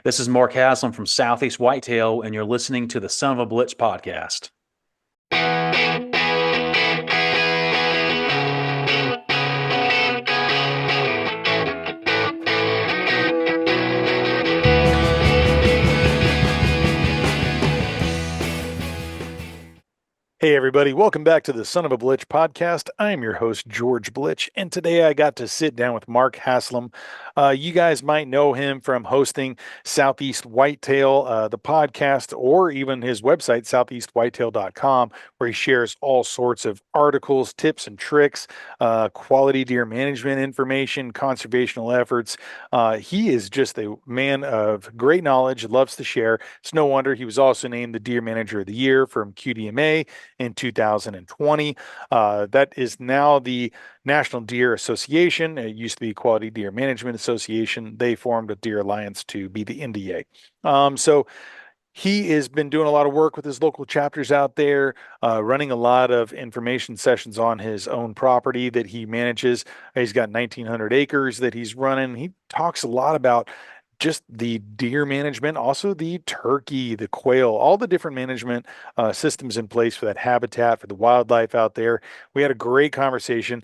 This is Mark Haslam from Southeast Whitetail, and you're listening to the Son of a Blitch podcast. Hey everybody, welcome back to the Son of a Blitch podcast. I'm your host, George Blitch, and today I got to sit down with Mark Haslam. You guys might know him from hosting Southeast Whitetail, the podcast, or even his website, southeastwhitetail.com, where he shares all sorts of articles, tips and tricks, quality deer management information, conservational efforts. He is just a man of great knowledge, loves to share. It's no wonder he was also named the Deer Manager of the Year from QDMA in 2020. That is now the National Deer Association. It used to be Quality Deer Management Association. They formed a Deer Alliance to be the NDA. So he has been doing a lot of work with his local chapters out there, running a lot of information sessions on his own property that he manages. He's got 1,900 acres that he's running. He talks a lot about just the deer management, also the turkey, the quail, all the different management systems in place for that habitat, for the wildlife out there. We had a great conversation.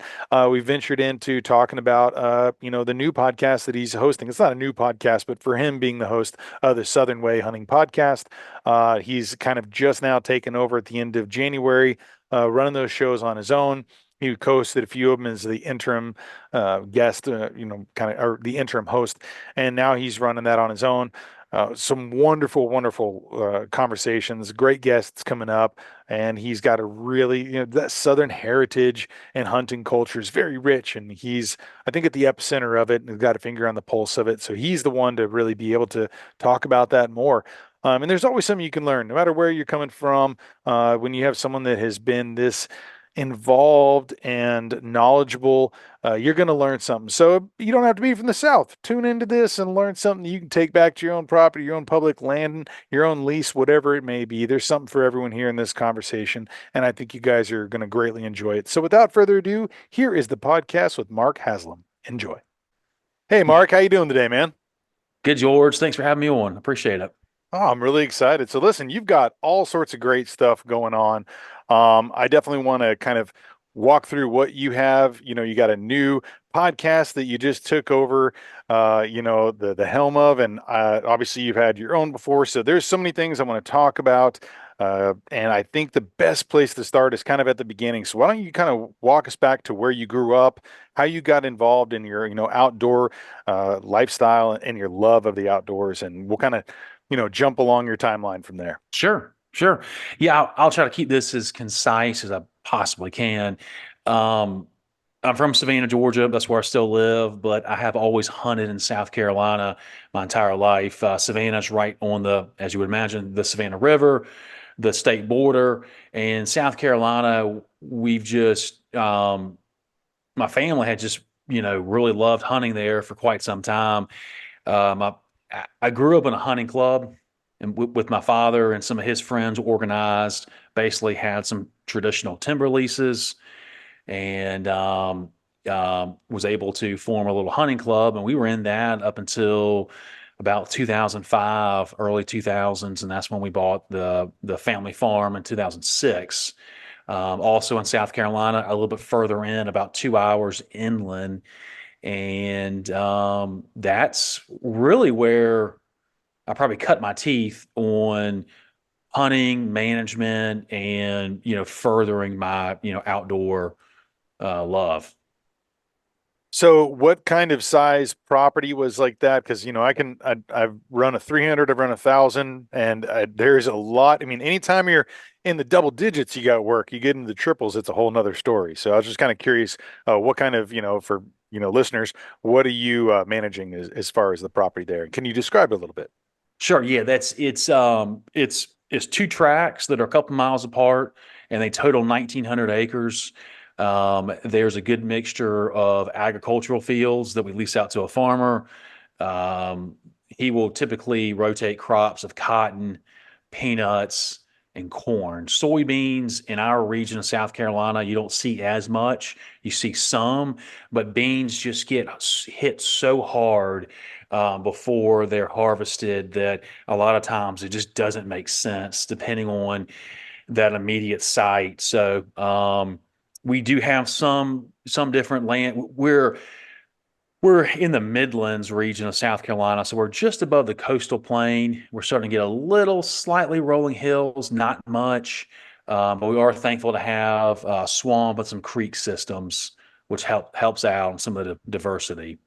We ventured into talking about, the new podcast that he's hosting. It's not a new podcast, but for him being the host of the Southern Way Hunting Podcast, he's kind of just now taken over at the end of January, running those shows on his own. He co-hosted a few of them as the interim guest, or the interim host, and now he's running that on his own. Some wonderful conversations, great guests coming up, and he's got a really, that Southern heritage and hunting culture is very rich, and he's, I think, at the epicenter of it and got a finger on the pulse of it. So he's the one to really be able to talk about that more. And there's always something you can learn, no matter where you're coming from. When you have someone that has been this involved and knowledgeable, you're going to learn something. So you don't have to be from the South. Tune into this and learn something that you can take back to your own property, your own public land, your own lease, whatever it may be. There's something for everyone here in this conversation, and I think you guys are going to greatly enjoy it. So without further ado, here is the podcast with Mark Haslam. Enjoy. Hey, Mark, how you doing today, man? Good, George. Thanks for having me on. Appreciate it. Oh, I'm really excited. So listen, you've got all sorts of great stuff going on. I definitely want to kind of walk through what you have. You got a new podcast that you just took over, the helm of, and obviously you've had your own before. So there's so many things I want to talk about. And I think the best place to start is kind of at the beginning. So why don't you kind of walk us back to where you grew up, how you got involved in your, outdoor lifestyle and your love of the outdoors, and we'll kind of jump along your timeline from there. Sure. Yeah, I'll try to keep this as concise as I possibly can. I'm from Savannah, Georgia. That's where I still live, but I have always hunted in South Carolina my entire life. Savannah's right on as you would imagine, the Savannah River, the state border. And South Carolina, we've just, my family had just, really loved hunting there for quite some time. I grew up in a hunting club, and with my father and some of his friends organized, basically had some traditional timber leases, and was able to form a little hunting club. And we were in that up until about 2005, early 2000s. And that's when we bought the family farm in 2006. Also in South Carolina, a little bit further in, about 2 hours inland. And that's really where I probably cut my teeth on hunting management and, furthering my, outdoor love. So what kind of size property was like that? Because, I've run a 300, I've run 1,000, and there's a lot. I mean, anytime you're in the double digits, you got work. You get into the triples, it's a whole nother story. So I was just kind of curious, what kind of, for, listeners, what are you managing as far as the property there? Can you describe it a little bit? Sure. Yeah, it's two tracks that are a couple miles apart, and they total 1,900 acres. There's a good mixture of agricultural fields that we lease out to a farmer. He will typically rotate crops of cotton, peanuts, and corn. Soybeans in our region of South Carolina, you don't see as much. You see some, but beans just get hit so hard before they're harvested that a lot of times it just doesn't make sense depending on that immediate site. So we do have some different land. We're in the Midlands region of South Carolina, so we're just above the coastal plain. We're starting to get a little slightly rolling hills, not much, but we are thankful to have swamp and some creek systems, which helps out on some of the diversity.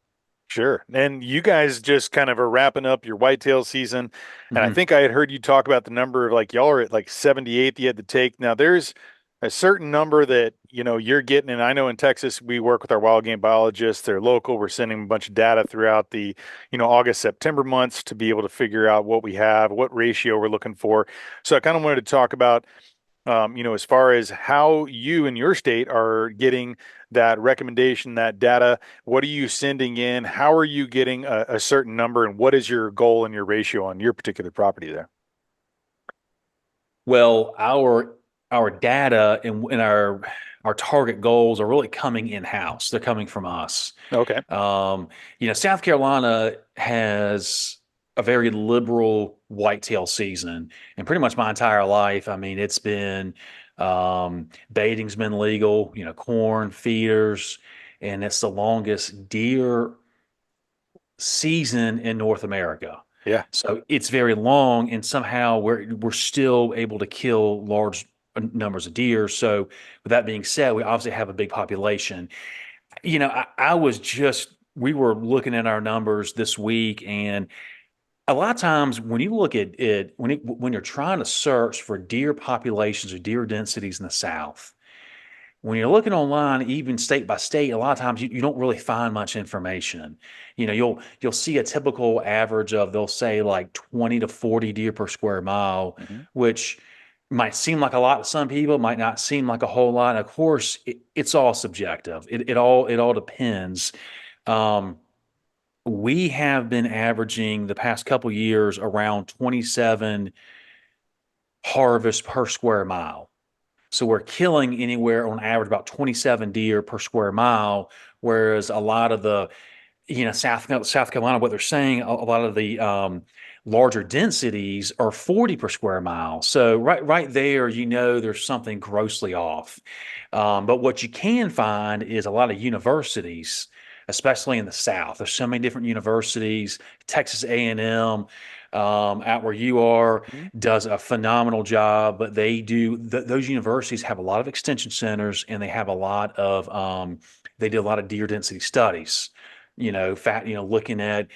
Sure. And you guys just kind of are wrapping up your whitetail season. And I Mhm. think I had heard you talk about the number of like y'all are at like 78th you had to take. Now there's a certain number that, you're getting. And I know in Texas, we work with our wild game biologists. They're local. We're sending them a bunch of data throughout the, August, September months to be able to figure out what we have, what ratio we're looking for. So I kind of wanted to talk about as far as how you in your state are getting that recommendation, that data, what are you sending in? How are you getting a certain number, and what is your goal and your ratio on your particular property there? Well, our data and our target goals are really coming in-house. They're coming from us. Okay. South Carolina has a very liberal whitetail season, and pretty much my entire life, I mean, it's been baiting's been legal, corn feeders, and it's the longest deer season in North America. Yeah. So it's very long, and somehow we're still able to kill large numbers of deer. So with that being said, we obviously have a big population. I was just we were looking at our numbers this week, and a lot of times when you look at it, when you're trying to search for deer populations or deer densities in the South, when you're looking online, even state by state, a lot of times you don't really find much information. You'll see a typical average of they'll say like 20 to 40 deer per square mile, Hmm. which might seem like a lot to some people, might not seem like a whole lot. Of course, it's all subjective. It all depends. Um, we have been averaging the past couple years around 27 harvests per square mile. So we're killing anywhere on average about 27 deer per square mile, whereas a lot of the, South Carolina, what they're saying, a lot of the larger densities are 40 per square mile. So right there, there's something grossly off. But what you can find is a lot of universities, especially in the South. There's so many different universities. Texas A&M, out where you are, Hmm. does a phenomenal job. But they do those universities have a lot of extension centers, and they have a lot of they do a lot of deer density studies. Looking at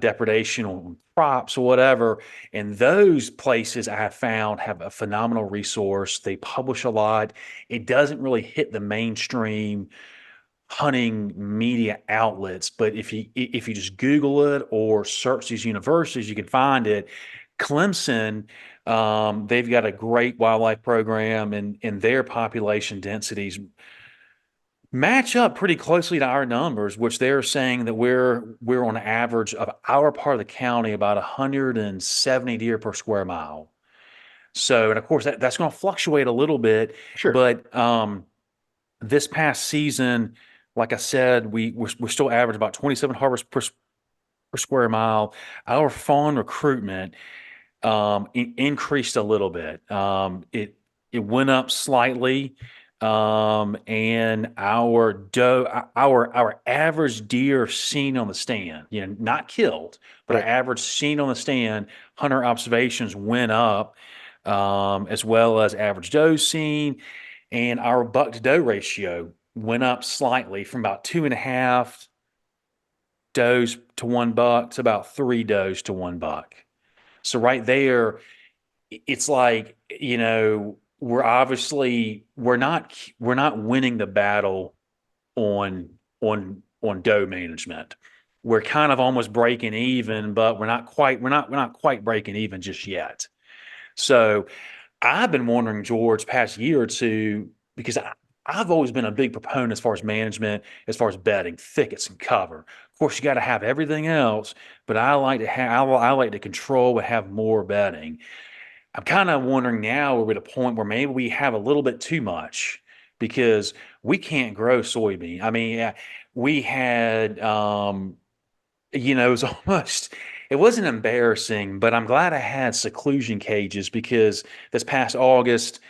depredation on crops or whatever. And those places I have found have a phenomenal resource. They publish a lot. It doesn't really hit the mainstream hunting media outlets, but if you just Google it or search these universities, you can find it. Clemson, they've got a great wildlife program, and their population densities match up pretty closely to our numbers, which they're saying that we're on average of our part of the county about 170 deer per square mile. So, and of course that's going to fluctuate a little bit, Sure. but this past season, like I said, we're still average about 27 harvests per square mile. Our fawn recruitment increased a little bit. It went up slightly, and our average deer seen on the stand, not killed, but our Right. average seen on the stand, hunter observations went up, as well as average does seen, and our buck to doe ratio went up slightly from about 2.5 does to one buck to about 3 does to one buck. So right there, it's like, we're not winning the battle on doe management. We're kind of almost breaking even, but we're not quite breaking even just yet. So I've been wondering, George, past year or two, because I've always been a big proponent as far as management, as far as bedding, thickets, and cover. Of course, you got to have everything else, but I like to control and have more bedding. I'm kind of wondering now we're at a point where maybe we have a little bit too much because we can't grow soybean. I mean, we had it was almost, it wasn't embarrassing, but I'm glad I had seclusion cages because this past August,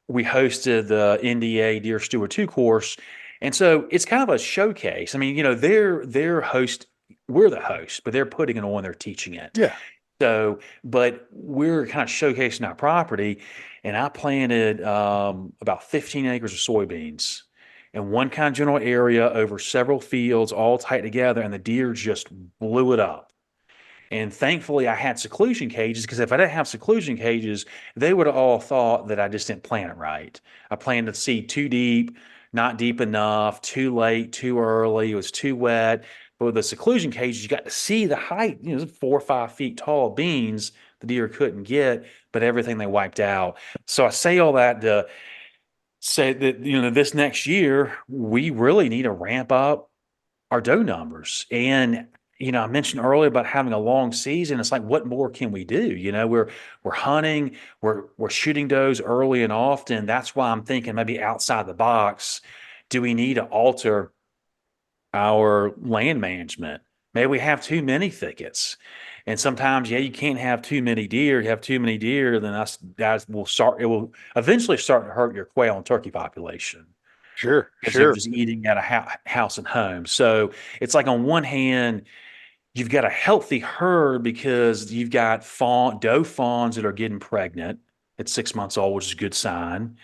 we hosted the NDA Deer Steward 2 course. And so it's kind of a showcase. I mean, they're host, we're the host, but they're putting it on, they're teaching it. Yeah. So, but we're kind of showcasing our property, and I planted about 15 acres of soybeans in one kind of general area over several fields, all tight together, and the deer just blew it up. And thankfully, I had seclusion cages because if I didn't have seclusion cages, they would have all thought that I just didn't plant it right. I planted seed too deep, not deep enough, too late, too early. It was too wet. But with the seclusion cages, you got to see the height, 4 or 5 feet tall beans the deer couldn't get, but everything they wiped out. So I say all that to say that, this next year, we really need to ramp up our doe numbers. And I mentioned earlier about having a long season. It's like, what more can we do? We're hunting, we're shooting does early and often. That's why I'm thinking maybe outside the box. Do we need to alter our land management? Maybe we have too many thickets. And sometimes, yeah, you can't have too many deer. You have too many deer, then it will eventually start to hurt your quail and turkey population Sure, because they're sure. just eating at a house and home. So it's like on one hand, you've got a healthy herd because you've got doe fawns that are getting pregnant at 6 months old, which is a good sign.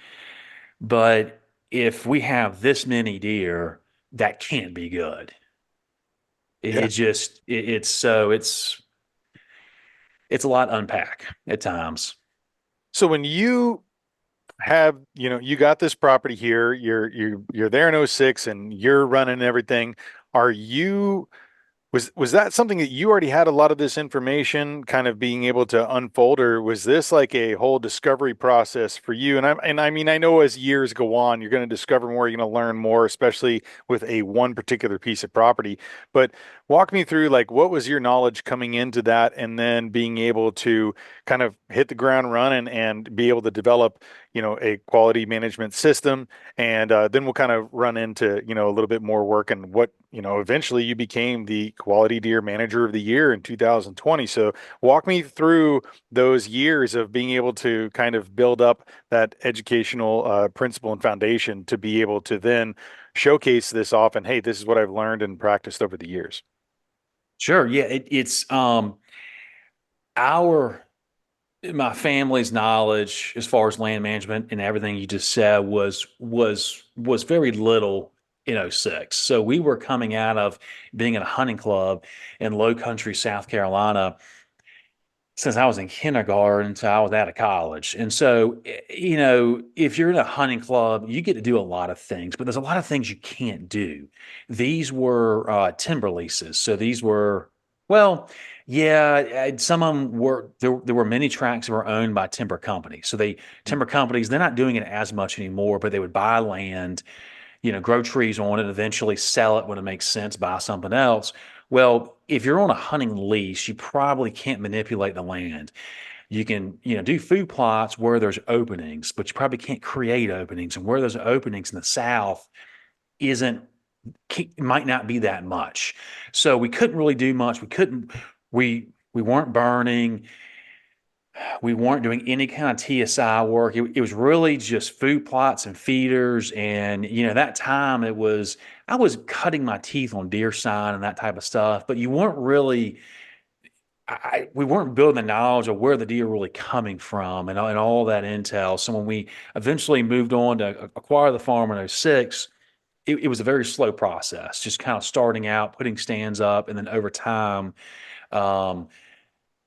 But if we have this many deer, that can't be good. Yeah. It just it's a lot to unpack at times. So when you have, you got this property here, you're there in '06 and you're running everything. Are you Was that something that you already had a lot of this information kind of being able to unfold, or was this like a whole discovery process for you? And I mean, I know as years go on, you're going to discover more, you're going to learn more, especially with a one particular piece of property. But walk me through like what was your knowledge coming into that, and then being able to kind of hit the ground running and be able to develop, a quality management system. And then we'll kind of run into, a little bit more work and what, eventually you became the Quality Deer Manager of the Year in 2020. So walk me through those years of being able to kind of build up that educational principle and foundation to be able to then showcase this off and, hey, this is what I've learned and practiced over the years. Sure, yeah, it's our my family's knowledge as far as land management and everything you just said was very little in '06. So we were coming out of being in a hunting club in low country South Carolina since I was in kindergarten until I was out of college. And so, if you're in a hunting club, you get to do a lot of things, but there's a lot of things you can't do. These were timber leases. So these were, well, yeah, some of them were, there were many tracts that were owned by timber companies. So timber companies, they're not doing it as much anymore, but they would buy land, grow trees on it, eventually sell it when it makes sense, buy something else. Well, if you're on a hunting lease, you probably can't manipulate the land. You can, do food plots where there's openings, but you probably can't create openings. And where there's openings in the South isn't, might not be that much. So we couldn't really do much. We weren't burning. We weren't doing any kind of TSI work. It was really just food plots and feeders. And, that time I was cutting my teeth on deer sign and that type of stuff, but you weren't really, we weren't building the knowledge of where the deer were really coming from and all that intel. So when we eventually moved on to acquire the farm in '06, it was a very slow process, just kind of starting out, putting stands up, and then um,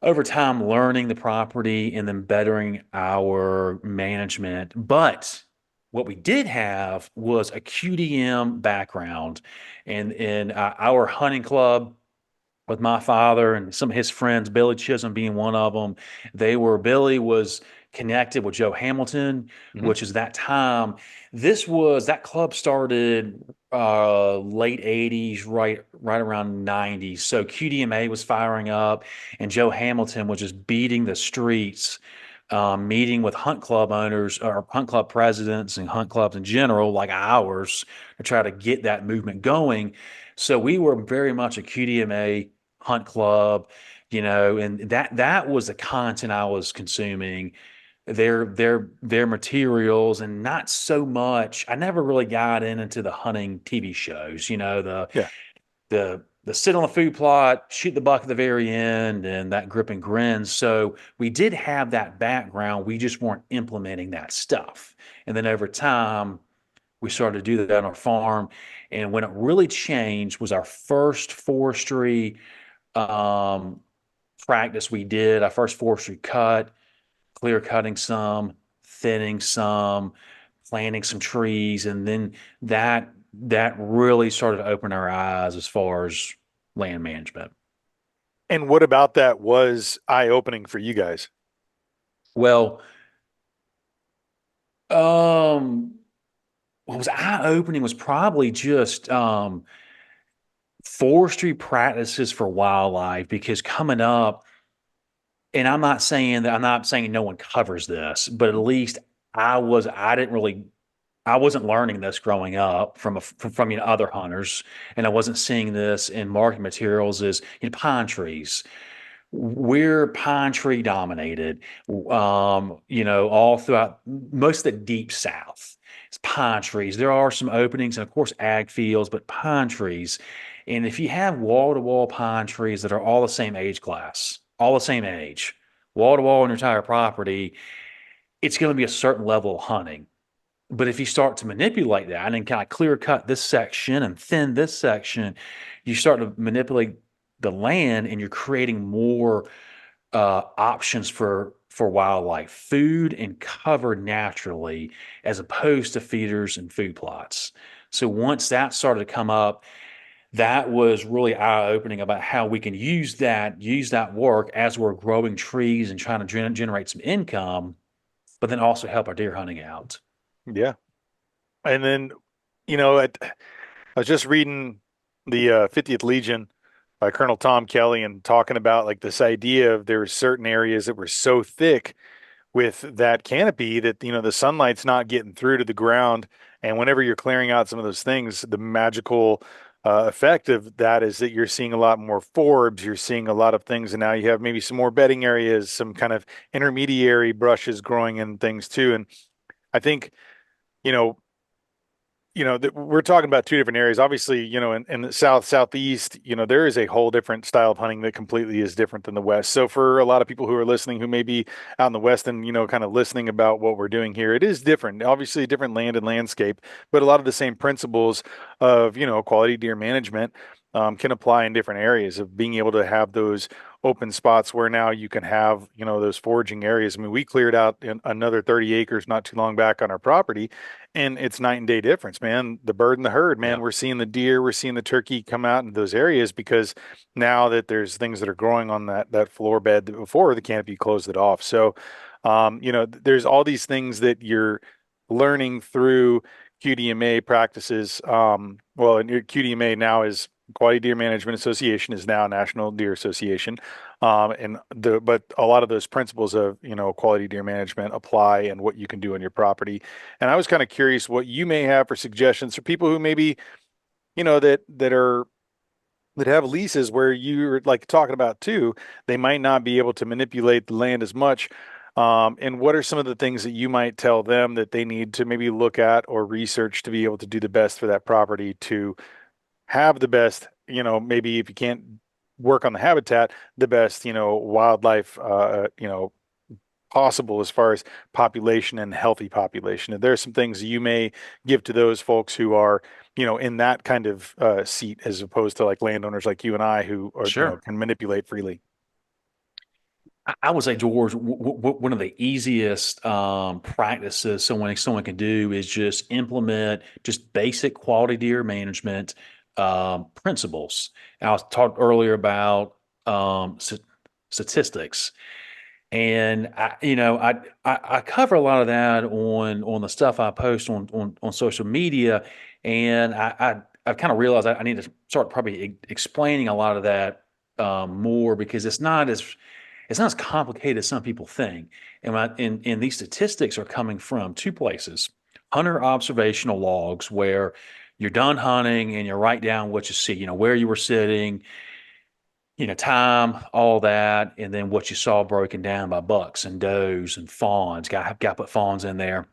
over time learning the property and then bettering our management. But what we did have was a QDM background, and in our hunting club with my father and some of his friends, Billy Chisholm being one of them. Billy was connected with Joe Hamilton, Mhm. which is that time. That club started late '80s, right around '90s. So QDMA was firing up, and Joe Hamilton was just beating the streets. Meeting with hunt club owners or hunt club presidents and hunt clubs in general, like ours, to try to get that movement going. So we were very much a QDMA Hunt Club, and that was the content I was consuming, their materials, and not so much. I never really got into the hunting TV shows, Yeah. the sit on the food plot, shoot the buck at the very end, and that grip and grin. So we did have that background. We just weren't implementing that stuff. And then over time, we started to do that on our farm. And when it really changed was our first forestry um, practice we did, our first forestry cut, clear cutting some, thinning some, planting some trees, and then that really started to open our eyes as far as land management. And what about that was eye-opening for you guys? Well, um, what was eye-opening was probably just forestry practices for wildlife, because coming up, and I'm not saying no one covers this, but at least I didn't really I wasn't learning this growing up from other hunters, and I wasn't seeing this in marketing materials. Is pine trees. We're pine tree dominated, all throughout most of the deep south. It's pine trees. There are some openings, and of course, ag fields, but pine trees. And if you have wall to wall pine trees that are all the same age class, all the same age, wall to wall on your entire property, it's going to be a certain level of hunting. But if you start to manipulate that and kind of clear cut this section and thin this section, you start to manipulate the land, and you're creating more options for wildlife, food and cover naturally, as opposed to feeders and food plots. So once that started to come up, that was really eye-opening about how we can use that work as we're growing trees and trying to generate some income, but then also help our deer hunting out. Yeah. And then, I was just reading the 50th Legion by Colonel Tom Kelly and talking about like this idea of there were certain areas that were so thick with that canopy that, the sunlight's not getting through to the ground. And whenever you're clearing out some of those things, the magical effect of that is that you're seeing a lot more forbs, you're seeing a lot of things, and now you have maybe some more bedding areas, some kind of intermediary brushes growing in things too. And I think, you know, that we're talking about two different areas. Obviously, in the southeast, there is a whole different style of hunting that completely is different than the west. So for a lot of people who are listening, who may be out in the west and, kind of listening about what we're doing here, it is different. Obviously, a different land and landscape, but a lot of the same principles of, quality deer management can apply in different areas of being able to have those open spots where now you can have, those foraging areas. I mean, we cleared out another 30 acres not too long back on our property, and it's night and day difference, man. The bird and the herd, man. Yeah, We're seeing the deer, we're seeing the turkey come out in those areas because now that there's things that are growing on that floor bed that before the canopy closed it off. So, there's all these things that you're learning through QDMA practices. Well, and your QDMA now is Quality Deer Management Association, is now National Deer Association. But a lot of those principles of, quality deer management apply and what you can do on your property. And I was kind of curious what you may have for suggestions for people who maybe, that have leases where you're like talking about too, they might not be able to manipulate the land as much. And what are some of the things that you might tell them that they need to maybe look at or research to be able to do the best for that property to have the best, maybe if you can't work on the habitat, the best, wildlife, possible as far as population and healthy population. And there are some things you may give to those folks who are, in that kind of seat as opposed to like landowners like you and I who are, sure. can manipulate freely. I would say, George, one of the easiest practices someone can do is just implement just basic quality deer management principles. I was talked earlier about statistics, and I cover a lot of that on the stuff I post on social media, and I've kind of realized I need to start probably explaining a lot of that more, because it's not as complicated as some people think. And these statistics are coming from two places: hunter observational logs, where you're done hunting and you write down what you see, where you were sitting, time, all that, and then what you saw broken down by bucks and does and fawns. Got to put fawns in there.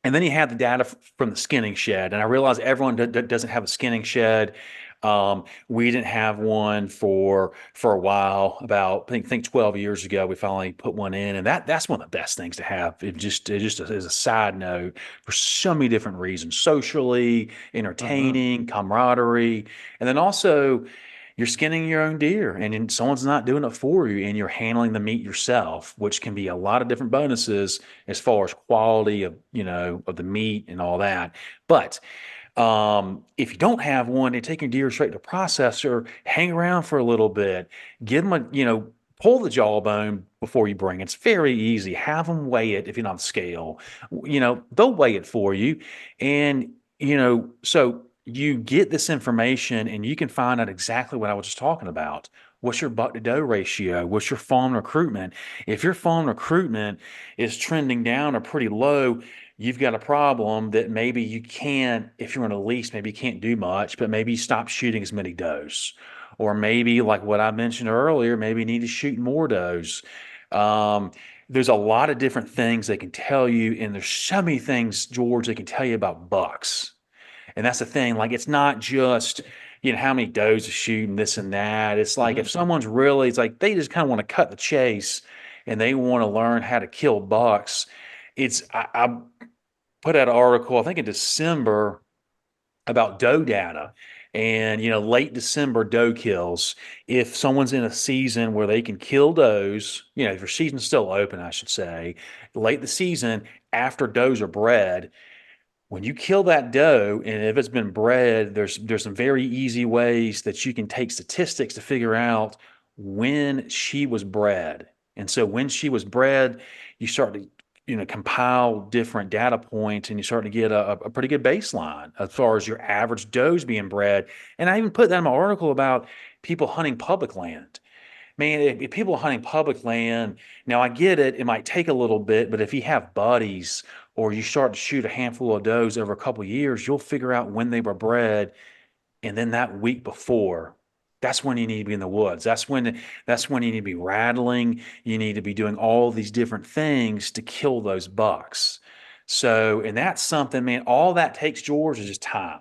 And then he had the data from the skinning shed, and I realized everyone doesn't have a skinning shed. We didn't have one for a while. About I think 12 years ago, we finally put one in, and that's one of the best things to have. It just as a side note for so many different reasons: socially, Hmm. entertaining, camaraderie, and then also you're skinning your own deer and someone's not doing it for you and you're handling the meat yourself, which can be a lot of different bonuses as far as quality of the meat and all that. But if you don't have one, they take your deer straight to processor, hang around for a little bit, give them pull the jawbone before you bring it. It's very easy. Have them weigh it if you're not scale. They'll weigh it for you. And, so you get this information and you can find out exactly what I was just talking about. What's your buck to doe ratio? What's your fawn recruitment? If your fawn recruitment is trending down or pretty low, you've got a problem that maybe you can't, if you're on a lease, maybe you can't do much, but maybe you stop shooting as many does. Or maybe, like what I mentioned earlier, maybe you need to shoot more does. Um, there's a lot of different things they can tell you, and there's so many things, George, they can tell you about bucks. And that's the thing. Like, it's not just, how many does to shoot and this and that. It's like Hmm. if someone's really, it's like they just kind of want to cut the chase and they want to learn how to kill bucks. I put out an article, I think in December, about doe data. And, late December doe kills. If someone's in a season where they can kill does, if your season's still open, I should say, late the season after does are bred, when you kill that doe, and if it's been bred, there's some very easy ways that you can take statistics to figure out when she was bred. And so when she was bred, you start to compile different data points and you start to get a pretty good baseline as far as your average does being bred. And I even put that in my article about people hunting public land. Man, if people are hunting public land, now I get it, it might take a little bit, but if you have buddies or you start to shoot a handful of does over a couple of years, you'll figure out when they were bred. And then that week before, that's when you need to be in the woods. That's when you need to be rattling. You need to be doing all these different things to kill those bucks. So, and that's something, man, all that takes, George, is just time.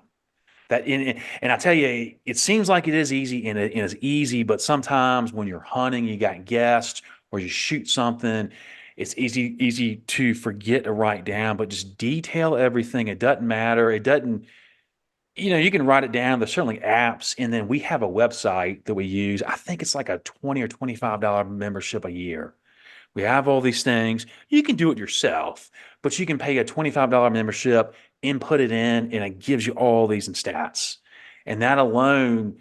And I tell you, it seems like it is easy and it's easy, but sometimes when you're hunting, you got guests or you shoot something, it's easy to forget to write down, but just detail everything. It doesn't matter. It doesn't, you can write it down. There's certainly apps, and then we have a website that we use. I think it's like a $20 or $25 membership a year. We have all these things. You can do it yourself, but you can pay a $25 membership, input it in, and it gives you all these in stats. And that alone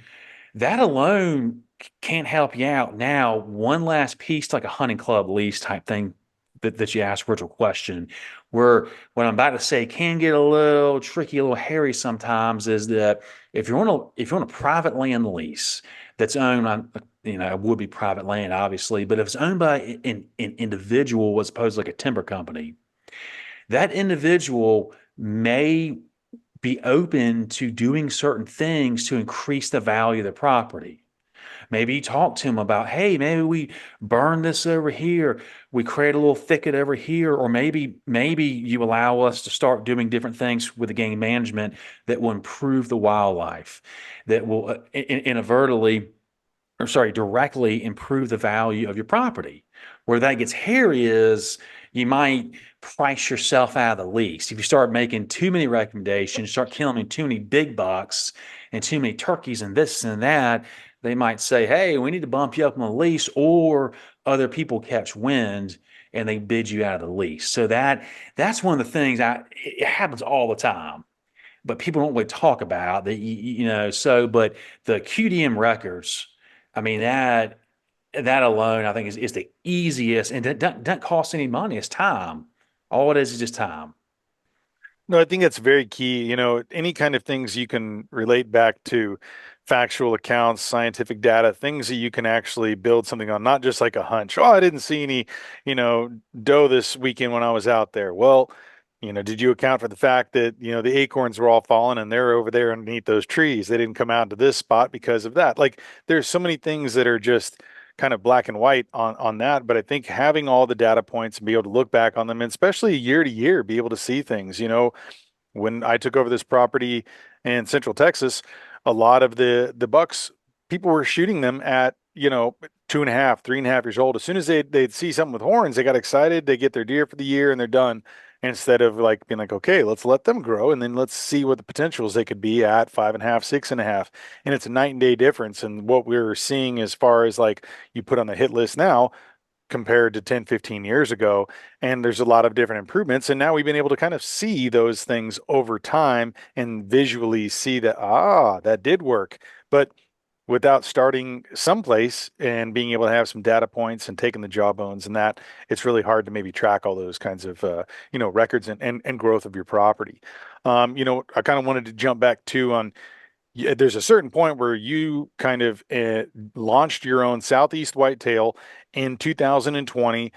can't help you out. Now, one last piece, like a hunting club lease type thing that you asked, virtual question, where what I'm about to say can get a little tricky, a little hairy sometimes, is that if you're on a private land lease that's owned on, it would be private land, obviously, but if it's owned by an individual as opposed to like a timber company, that individual may be open to doing certain things to increase the value of the property. Maybe you talk to him about, hey, maybe we burn this over here. We create a little thicket over here, or maybe you allow us to start doing different things with the game management that will improve the wildlife, that will inadvertently, or sorry, directly improve the value of your property. Where that gets hairy is you might price yourself out of the lease. If you start making too many recommendations, start killing too many big bucks and too many turkeys and this and that, they might say, hey, we need to bump you up on the lease, or other people catch wind and they bid you out of the lease. So that's one of the things it happens all the time, but people don't really talk about that. But the QDM records, I mean, that alone, I think is the easiest, and it doesn't cost any money. It's time. All it is just time. No, I think that's very key. Any kind of things you can relate back to factual accounts, scientific data, things that you can actually build something on, not just like a hunch. Oh, I didn't see any, doe this weekend when I was out there. Well, Did you account for the fact that, the acorns were all falling and they're over there underneath those trees? They didn't come out to this spot because of that. Like there's so many things that are just kind of black and white on that. But I think having all the data points and be able to look back on them, and especially year to year, be able to see things, when I took over this property in Central Texas, a lot of the bucks, people were shooting them at, 2.5, 3.5 years old. As soon as they'd see something with horns, they got excited. They get their deer for the year and they're done. Instead of like being like, okay, let's let them grow and then let's see what the potentials they could be at 5.5, 6.5. And it's a night and day difference. And what we're seeing as far as like you put on the hit list now compared to 10, 15 years ago. And there's a lot of different improvements. And now we've been able to kind of see those things over time and visually see that, that did work. But without starting someplace and being able to have some data points and taking the jawbones and that, it's really hard to maybe track all those kinds of, records and growth of your property. I kind of wanted to jump back too on yeah, there's a certain point where you kind of launched your own Southeast Whitetail in 2020.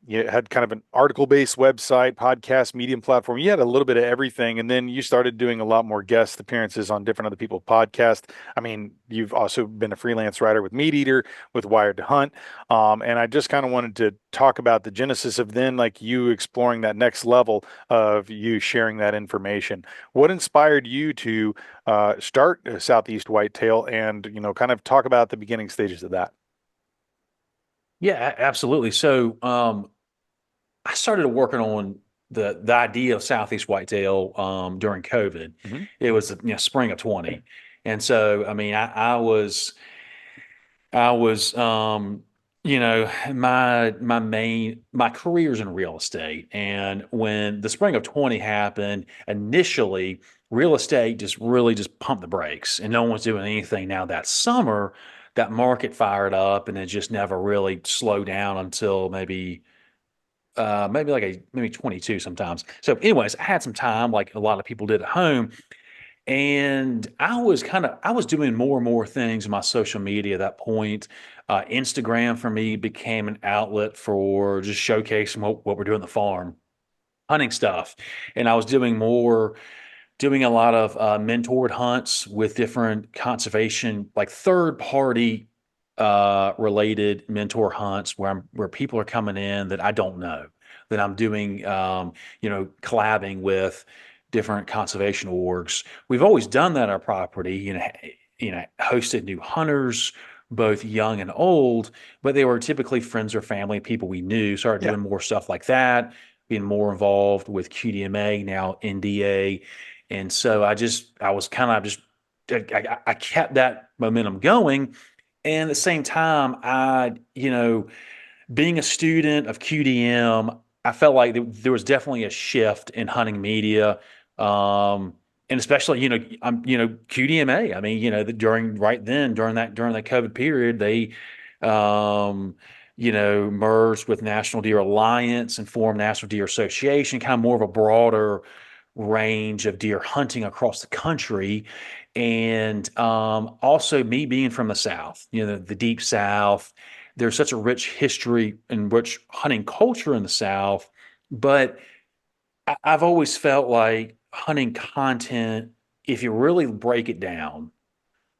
You had kind of an article-based website, podcast, medium platform. You had a little bit of everything, and then you started doing a lot more guest appearances on different other people's podcasts. I mean, you've also been a freelance writer with Meat Eater, with Wired to Hunt, and I just kind of wanted to talk about the genesis of then, like you exploring that next level of you sharing that information. What inspired you to start Southeast Whitetail and, kind of talk about the beginning stages of that? Yeah, absolutely. So, I started working on the idea of Southeast whitetail during COVID. Hmm. It was spring of 20, and so I mean I was my career's in real estate, and when the spring of 20 happened, initially real estate just really just pumped the brakes, and no one was doing anything. Now that summer, that market fired up, and it just never really slowed down until maybe 22 sometimes. So, anyways, I had some time, like a lot of people did at home, and I was doing more and more things in my social media at that point. Instagram for me became an outlet for just showcasing what we're doing on the farm, hunting stuff, and I was doing a lot of mentored hunts with different conservation, like third party related mentor hunts where people are coming in that I don't know, that I'm doing collabing with different conservation orgs. We've always done that on our property, hosted new hunters, both young and old, but they were typically friends or family, people we knew. Started Yeah. doing more stuff like that, being more involved with QDMA, now NDA. And so I was kind of just, I kept that momentum going. And at the same time, being a student of QDM, I felt like there was definitely a shift in hunting media. And especially, QDMA. I mean, during right then, during that COVID period, they, um, merged with National Deer Alliance and formed National Deer Association, kind of more of a broader range of deer hunting across the country. And also me being from the South, the deep South, there's such a rich history and rich hunting culture in the South. But I've always felt like hunting content, if you really break it down,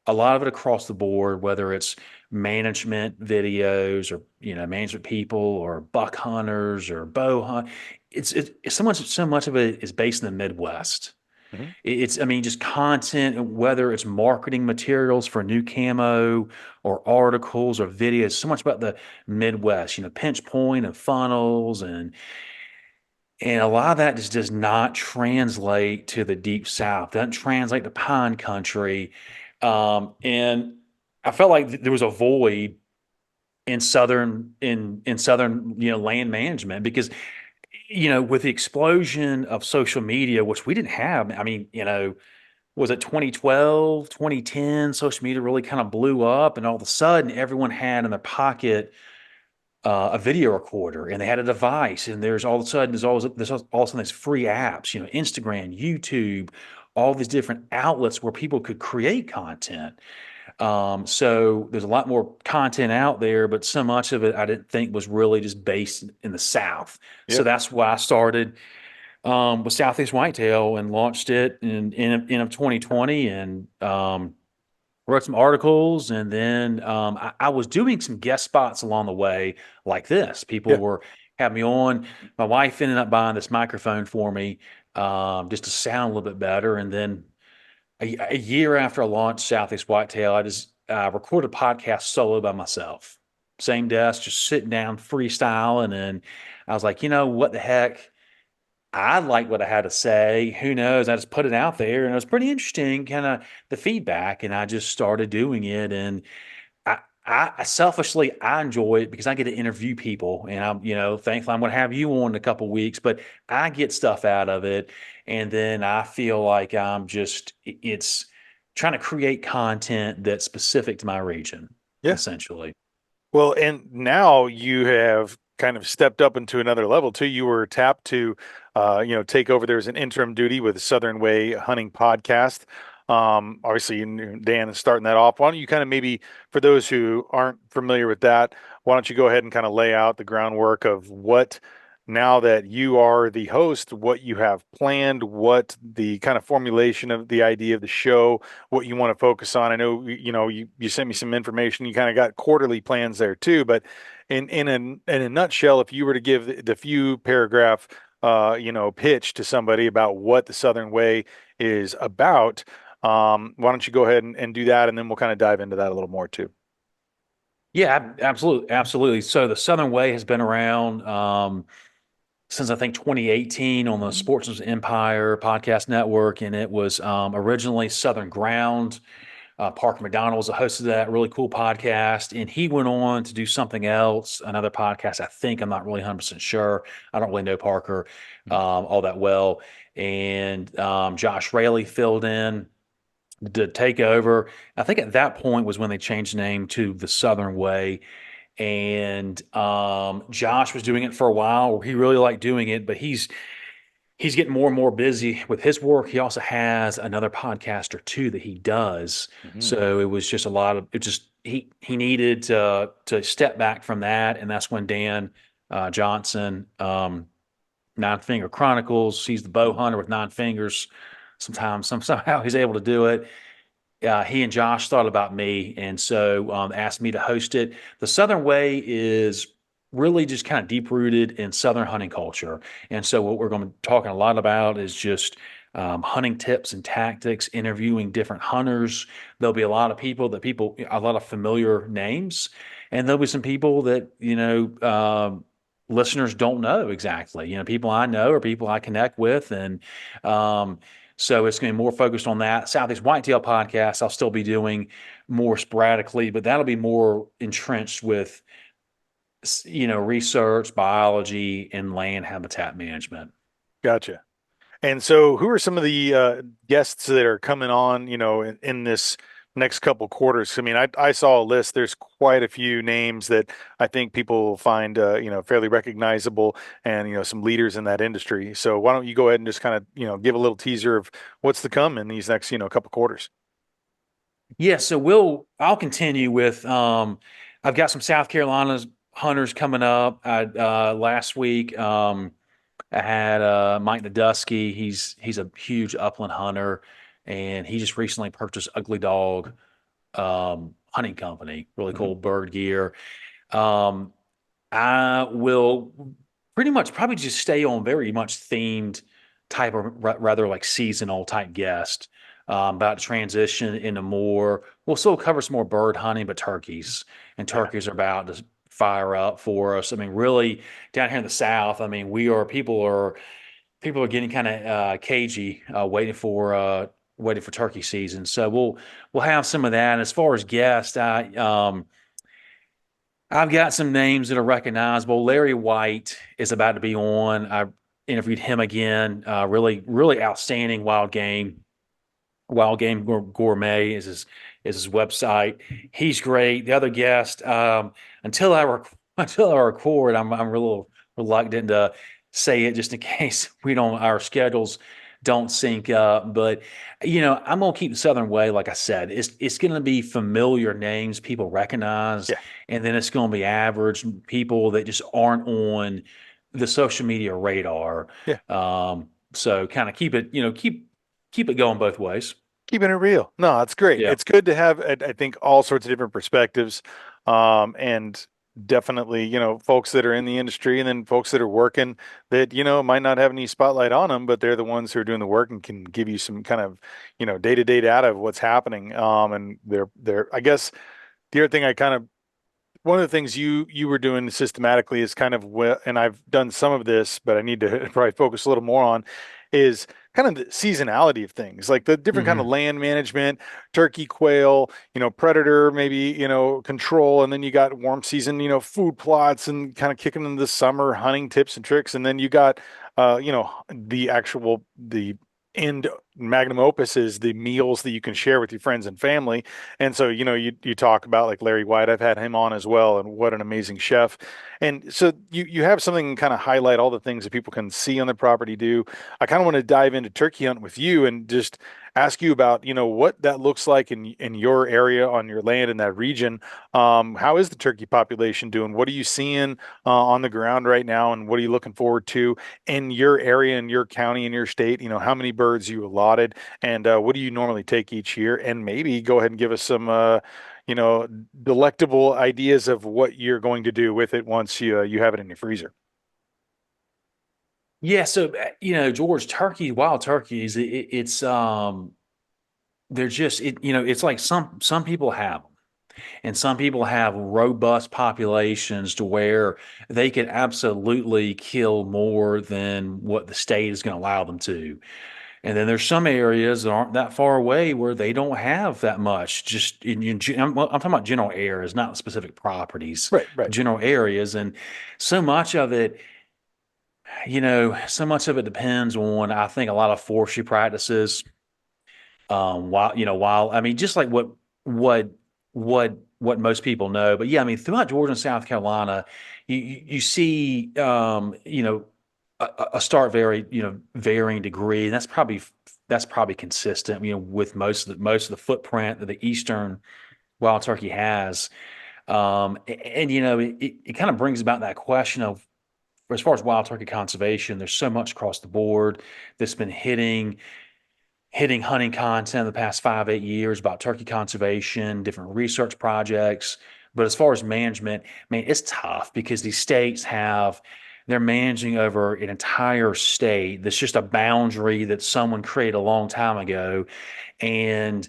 a lot of it across the board, whether it's management videos or management people or buck hunters or bow hunt, it's so much of it is based in the Midwest. Hmm. It's, I mean, just content, and whether it's marketing materials for new camo or articles or videos, so much about the Midwest, pinch point and funnels, and a lot of that just does not translate to the deep South, doesn't translate to pine country. And I felt like there was a void in southern, land management because, with the explosion of social media, which we didn't have. I mean, was it 2012, 2010? Social media really kind of blew up, and all of a sudden, everyone had in their pocket a video recorder, and they had a device. And there's all of a sudden these free apps, Instagram, YouTube, all these different outlets where people could create content. So there's a lot more content out there, but so much of it I didn't think was really just based in the South. So Yeah. that's why I started with Southeast Whitetail and launched it in of 2020 and wrote some articles. And then I was doing some guest spots along the way like this. People Yeah. were having me on. My wife ended up buying this microphone for me just to sound a little bit better. And then a year after I launched Southeast Whitetail, I just recorded a podcast solo by myself. Same desk, just sitting down, freestyling. And I was like, what the heck? I like what I had to say. Who knows? I just put it out there and it was pretty interesting, kind of the feedback. And I just started doing it. And I selfishly, I enjoy it because I get to interview people and I'm, thankfully I'm going to have you on in a couple weeks, but I get stuff out of it. And then I feel like it's trying to create content that's specific to my region, Yeah. essentially. Well, and now you have kind of stepped up into another level too. You were tapped to, take over. There's an interim duty with Southern Way Hunting Podcast. Obviously, Dan is starting that off. Why don't you kind of maybe, for those who aren't familiar with that, why don't you go ahead and kind of lay out the groundwork of what, now that you are the host, what you have planned, what the kind of formulation of the idea of the show, what you want to focus on. I know, you sent me some information. You kind of got quarterly plans there too, but in a nutshell, if you were to give the few paragraph, pitch to somebody about what the Southern Way is about, why don't you go ahead and do that, and then we'll kind of dive into that a little more too. Yeah, absolutely, absolutely. So the Southern Way has been around since I think 2018 on the Sportsman's Empire podcast network, and it was originally Southern Ground. Parker McDonald was the host of that really cool podcast, and he went on to do something else, another podcast. I think I'm not really 100% sure. I don't really know Parker all that well, and Josh Raley filled in to take over. I think at that point was when they changed the name to the Southern Way. And Josh was doing it for a while. He really liked doing it, but he's getting more and more busy with his work. He also has another podcast or two that he does. Mhm. So it was just a lot of it. Just he needed to step back from that, and that's when Dan Johnson, Nine Finger Chronicles. He's the bow hunter with nine fingers. Sometimes, somehow he's able to do it. He and Josh thought about me, and so asked me to host it. The Southern Way is really just kind of deep rooted in Southern hunting culture, and so what we're going to be talking a lot about is just hunting tips and tactics, interviewing different hunters. There'll be a lot of a lot of familiar names, and there'll be some people that listeners don't know exactly. People I know or people I connect with, and um, so it's going to be more focused on that. Southeast Whitetail podcast, I'll still be doing more sporadically, but that'll be more entrenched with, research, biology, and land habitat management. Gotcha. And so, who are some of the guests that are coming on, in this next couple quarters? I mean, I saw a list. There's quite a few names that I think people will find, fairly recognizable, and some leaders in that industry. So, why don't you go ahead and just kind of, give a little teaser of what's to come in these next, couple quarters? Yeah, so I'll continue with I've got some South Carolina's hunters coming up. Last week I had Mike Nadusky. He's a huge upland hunter, and he just recently purchased Ugly Dog hunting company, really Hmm. cool bird gear. Um, I will pretty much probably just stay on very much themed type of rather like seasonal type guest. About to transition into more. We'll still cover some more bird hunting, but turkeys and Yeah. turkeys are about to fire up for us. I mean, really down here in the South. I mean, we are people are getting kind of cagey, waiting for turkey season. So we'll have some of that. As far as guests, I've got some names that are recognizable. Larry White is about to be on. I interviewed him again. Really, really outstanding Gourmet is his website. He's great. The other guest, until I until I record, I'm a little reluctant to say it just in case our schedules don't sync up. But I'm gonna keep the Southern Way. Like I said, it's gonna be familiar names people recognize, Yeah. and then it's gonna be average people that just aren't on the social media radar. Yeah. So kind of keep it, keep it going both ways. Keeping it real. No, it's great. Yeah. It's good to have, I think, all sorts of different perspectives. And definitely, folks that are in the industry and then folks that are working that, might not have any spotlight on them, but they're the ones who are doing the work and can give you some kind of, day-to-day data of what's happening. And I guess the other thing I kind of one of the things you were doing systematically is kind of and I've done some of this, but I need to probably focus a little more on is kind of the seasonality of things, like the different kind of Hmm. land management, turkey, quail, predator, maybe, control, and then you got warm season, food plots and kind of kicking into the summer hunting tips and tricks, and then you got the end magnum opus is the meals that you can share with your friends and family. And so, you talk about like Larry White. I've had him on as well, and what an amazing chef. And so you have something kind of highlight all the things that people can see on the property do. I kind of want to dive into turkey hunt with you and just ask you about, what that looks like in your area on your land in that region. How is the turkey population doing? What are you seeing on the ground right now, and what are you looking forward to in your area, in your county, in your state? How many birds you allotted, and what do you normally take each year? And maybe go ahead and give us some, delectable ideas of what you're going to do with it once you have it in your freezer. Yeah. So, George, wild turkeys, they're just, it's like some people have them. And some people have robust populations to where they could absolutely kill more than what the state is going to allow them to. And then there's some areas that aren't that far away where they don't have that much. Just I'm talking about general areas, not specific properties, Right, right. general areas. And so much of it, so much of it depends on, I think, a lot of forestry practices. While I mean, just like what what most people know, but yeah, I mean, throughout Georgia and South Carolina, you see, a start varying degree, and that's probably consistent, with most of the footprint that the eastern wild turkey has. And it kind of brings about that question of, as far as wild turkey conservation, there's so much across the board that's been hitting hunting content the past 5, 8 years about turkey conservation, different research projects. But as far as management, man, it's tough because they're managing over an entire state. That's just a boundary that someone created a long time ago. And,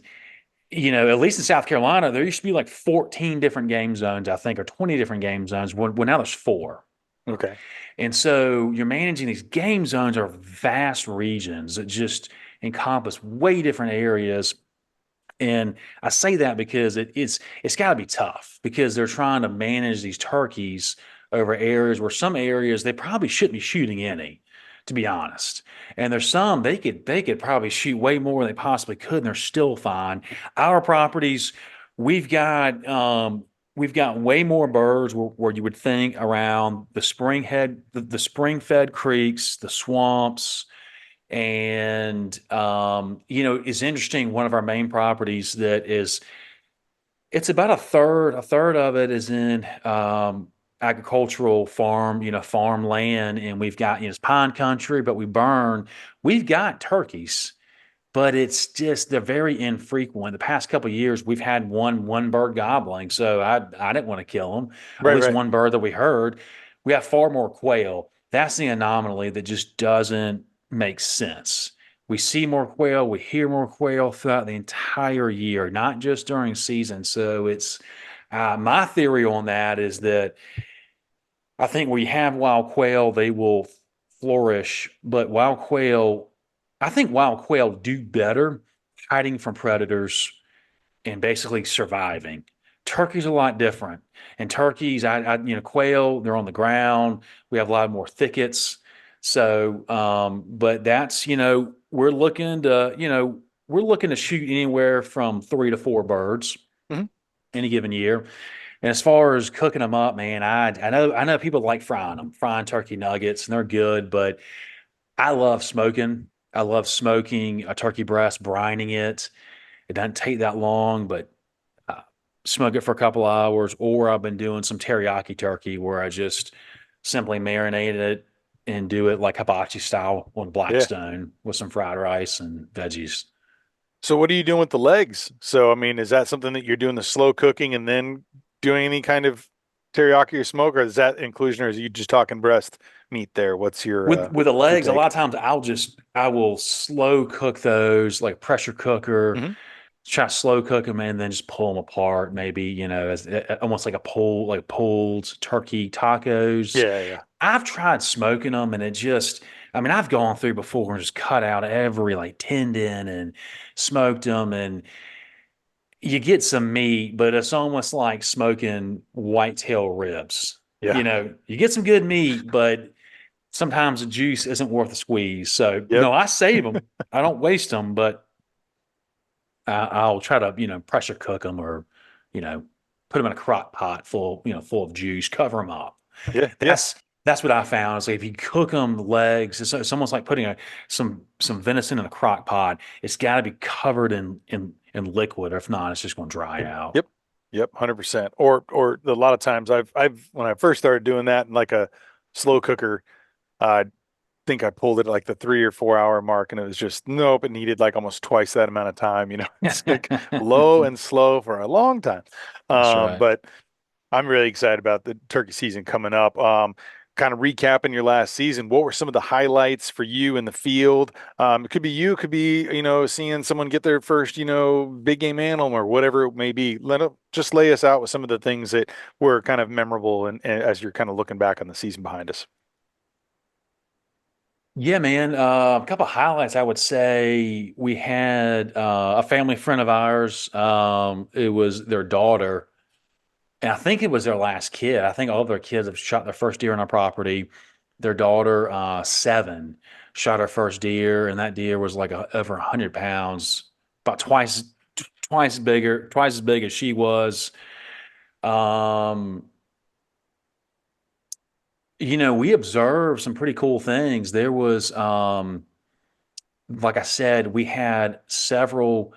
at least in South Carolina, there used to be like 14 different game zones, I think, or 20 different game zones. Well, now there's four. Okay. And so you're managing these game zones are vast regions that just encompass way different areas. And I say that because it's got to be tough because they're trying to manage these turkeys over areas where some areas they probably shouldn't be shooting any, to be honest. And there's some they could probably shoot way more than they possibly could, and they're still fine. Our properties, we've got um, we've got way more birds where you would think around the spring fed creeks, the swamps, and it's interesting. One of our main properties it's about a third of it is in agricultural farm land, and we've got, it's pine country, but we've got turkeys, but it's just they're very infrequent. The past couple of years, we've had one bird gobbling, so I didn't want to kill them. At Right, least right. one bird that we heard. We have far more quail. That's the anomaly that just doesn't make sense. We see more quail, we hear more quail throughout the entire year, not just during season. So it's my theory on that is that I think where you have wild quail, they will flourish. But I think wild quail do better hiding from predators and basically surviving. Turkey's a lot different. And turkeys, quail, they're on the ground. We have a lot more thickets. So, but that's, we're looking to shoot anywhere from 3 to 4 birds Mhm. any given year. And as far as cooking them up, man, I know people like frying turkey nuggets, and they're good, but I love smoking. I love smoking a turkey breast, brining it. It doesn't take that long, but uh, smoke it for a couple hours. Or I've been doing some teriyaki turkey where I just simply marinated it, and do it like hibachi style on Yeah. Blackstone with some fried rice and veggies. So what are you doing with the legs? So, I mean, is that something that you're doing the slow cooking and then doing any kind of teriyaki or smoke, or is that inclusion, or is you just talking breast meat there? With the What's your legs, a lot take? of times I will slow cook those like pressure cooker, Hmm. try to slow cook them and then just pull them apart. Maybe as almost like pulled turkey tacos. Yeah, yeah. I've tried smoking them and it just, I mean, I've gone through before and just cut out every like tendon and smoked them and you get some meat, but it's almost like smoking whitetail ribs. Yeah. You get some good meat, but sometimes the juice isn't worth the squeeze. So, Yep. I save them. I don't waste them, but I'll try to, pressure cook them or, you know, put them in a crock pot full of juice, cover them up. Yeah, yeah. That's what I found. Is like if you cook them legs, it's almost like putting some venison in a crock pot. It's got to be covered in liquid. Or if not, it's just going to dry out. Yep. Yep, 100%. Or a lot of times I've when I first started doing that in like a slow cooker, I think I pulled it at like the 3 or 4 hour mark, and it was just nope, it needed like almost twice that amount of time, It's like low and slow for a long time. That's right. But I'm really excited about the turkey season coming up. Kind of recapping your last season, what were some of the highlights for you in the field? It could be you, it could be, seeing someone get their first, big game animal or whatever it may be. Just lay us out with some of the things that were kind of memorable and as you're kind of looking back on the season behind us. Yeah, man. A couple of highlights. I would say we had a family friend of ours. It was their daughter, and I think it was their last kid. I think all of their kids have shot their first deer on our property. Their daughter, 7, shot her first deer, and that deer was like over 100 pounds, about twice as big as she was. Um, we observed some pretty cool things. There was, like I said, we had several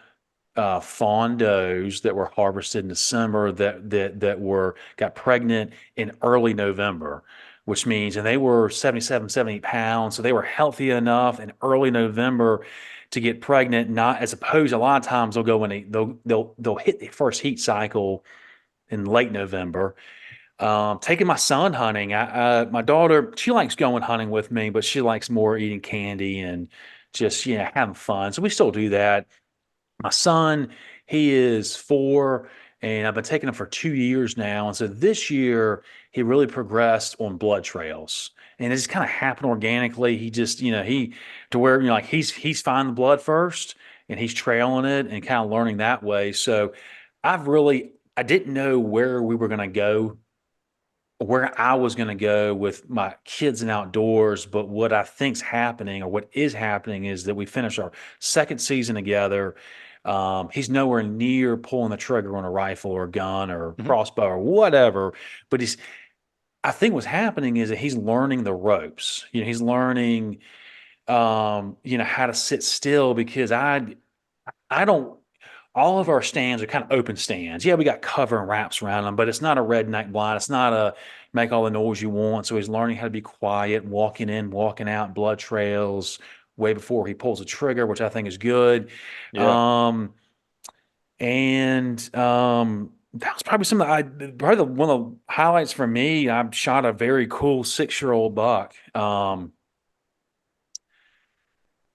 fawn does that were harvested in December that were got pregnant in early November, which means, and they were 77, 78 pounds, so they were healthy enough in early November to get pregnant. Not as opposed, a lot of times they'll go when they'll hit the first heat cycle in late November. Taking my son hunting. My daughter, she likes going hunting with me, but she likes more eating candy and just having fun. So we still do that. My son, he is 4, and I've been taking him for 2 years now. And so this year, he really progressed on blood trails, and it just kind of happened organically. He just, he to where like he's finding the blood first, and he's trailing it and kind of learning that way. So I didn't know where I was going to go with my kids and outdoors. But what I think's happening, or what is happening, is that we finished our second season together. He's nowhere near pulling the trigger on a rifle or a gun or Hmm. crossbow or whatever. But I think what's happening is that he's learning the ropes. He's learning, how to sit still because I don't. All of our stands are kind of open stands. Yeah, we got cover and wraps around them, but it's not a redneck blind. It's not a make all the noise you want. So he's learning how to be quiet, walking in, walking out, blood trails way before he pulls a trigger, which I think is good. Yeah. Um, and that was probably probably one of the highlights for me. I shot a very cool 6-year-old buck.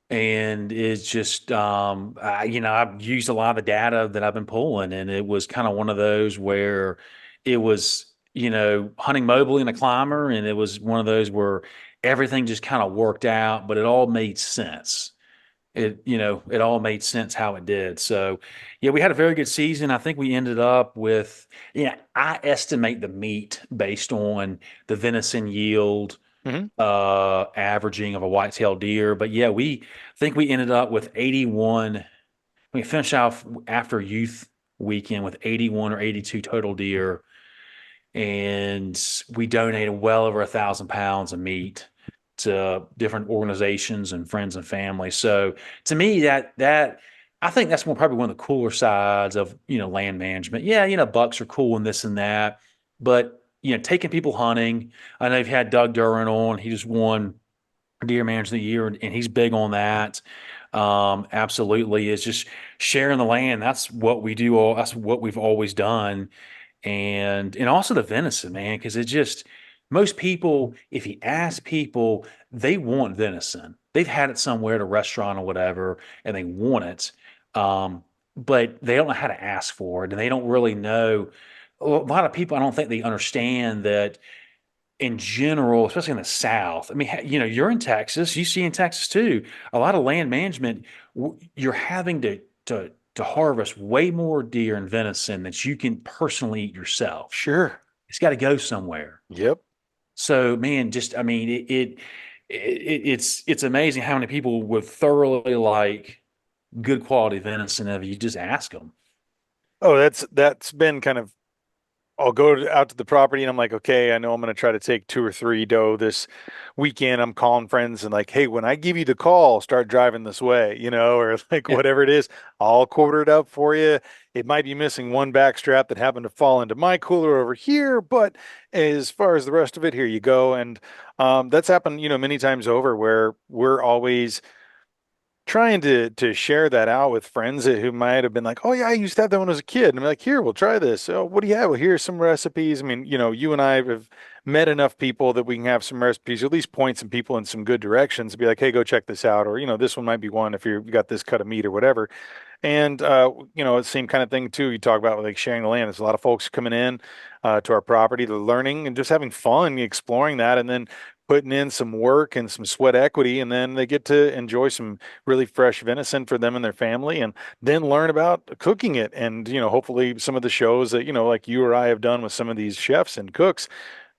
And it's just I've used a lot of the data that I've been pulling, and it was kind of one of those where it was hunting mobily in a climber, and it was one of those where everything just kind of worked out, but it all made sense. It all made sense how it did. So yeah, we had a very good season. I think we ended up with, I estimate the meat based on the venison yield Hmm. averaging of a whitetail deer. But yeah, we think we ended up with 81. We finished off after youth weekend with 81 or 82 total deer, and we donated well over 1,000 pounds of meat to different organizations and friends and family. So to me, that I think that's probably one of the cooler sides of land management. Yeah, bucks are cool and this and that, but taking people hunting. I know you've had Doug Duran on. He just won deer manager of the year, and he's big on that. Absolutely, is just sharing the land. That's what we do. That's what we've always done, and also the venison, man, because it just most people, if you ask people, they want venison. They've had it somewhere at a restaurant or whatever, and they want it, um, but they don't know how to ask for it, and they don't really know. A lot of people, I don't think they understand that in general, especially in the South. I mean, you're in Texas, you see in Texas too, a lot of land management, you're having to harvest way more deer and venison that you can personally eat yourself. Sure. It's got to go somewhere. Yep. So, man, just I mean, it's amazing how many people would thoroughly like good quality venison if you just ask them. Oh, that's been kind of I'll out to the property and I'm like, okay, I know I'm going to try to take two or three doe this weekend. I'm calling friends and like, hey, when I give you the call, start driving this way, or like Yeah. whatever it is, I'll quarter it up for you. It might be missing one back strap that happened to fall into my cooler over here, but as far as the rest of it, here you go. And that's happened, many times over where we're always trying to share that out with friends who might have been like, oh yeah, I used to have that when I was a kid. And I'm like, here, we'll try this. Oh, what do you have? Well, here's some recipes. I mean, you and I have met enough people that we can have some recipes, or at least point some people in some good directions, and be like, hey, go check this out, or this one might be one if you got this cut of meat or whatever. And it's the same kind of thing too. You talk about like sharing the land. There's a lot of folks coming in to our property, they're learning and just having fun exploring that, and then putting in some work and some sweat equity, and then they get to enjoy some really fresh venison for them and their family, and then learn about cooking it. And hopefully some of the shows that like you or I have done with some of these chefs and cooks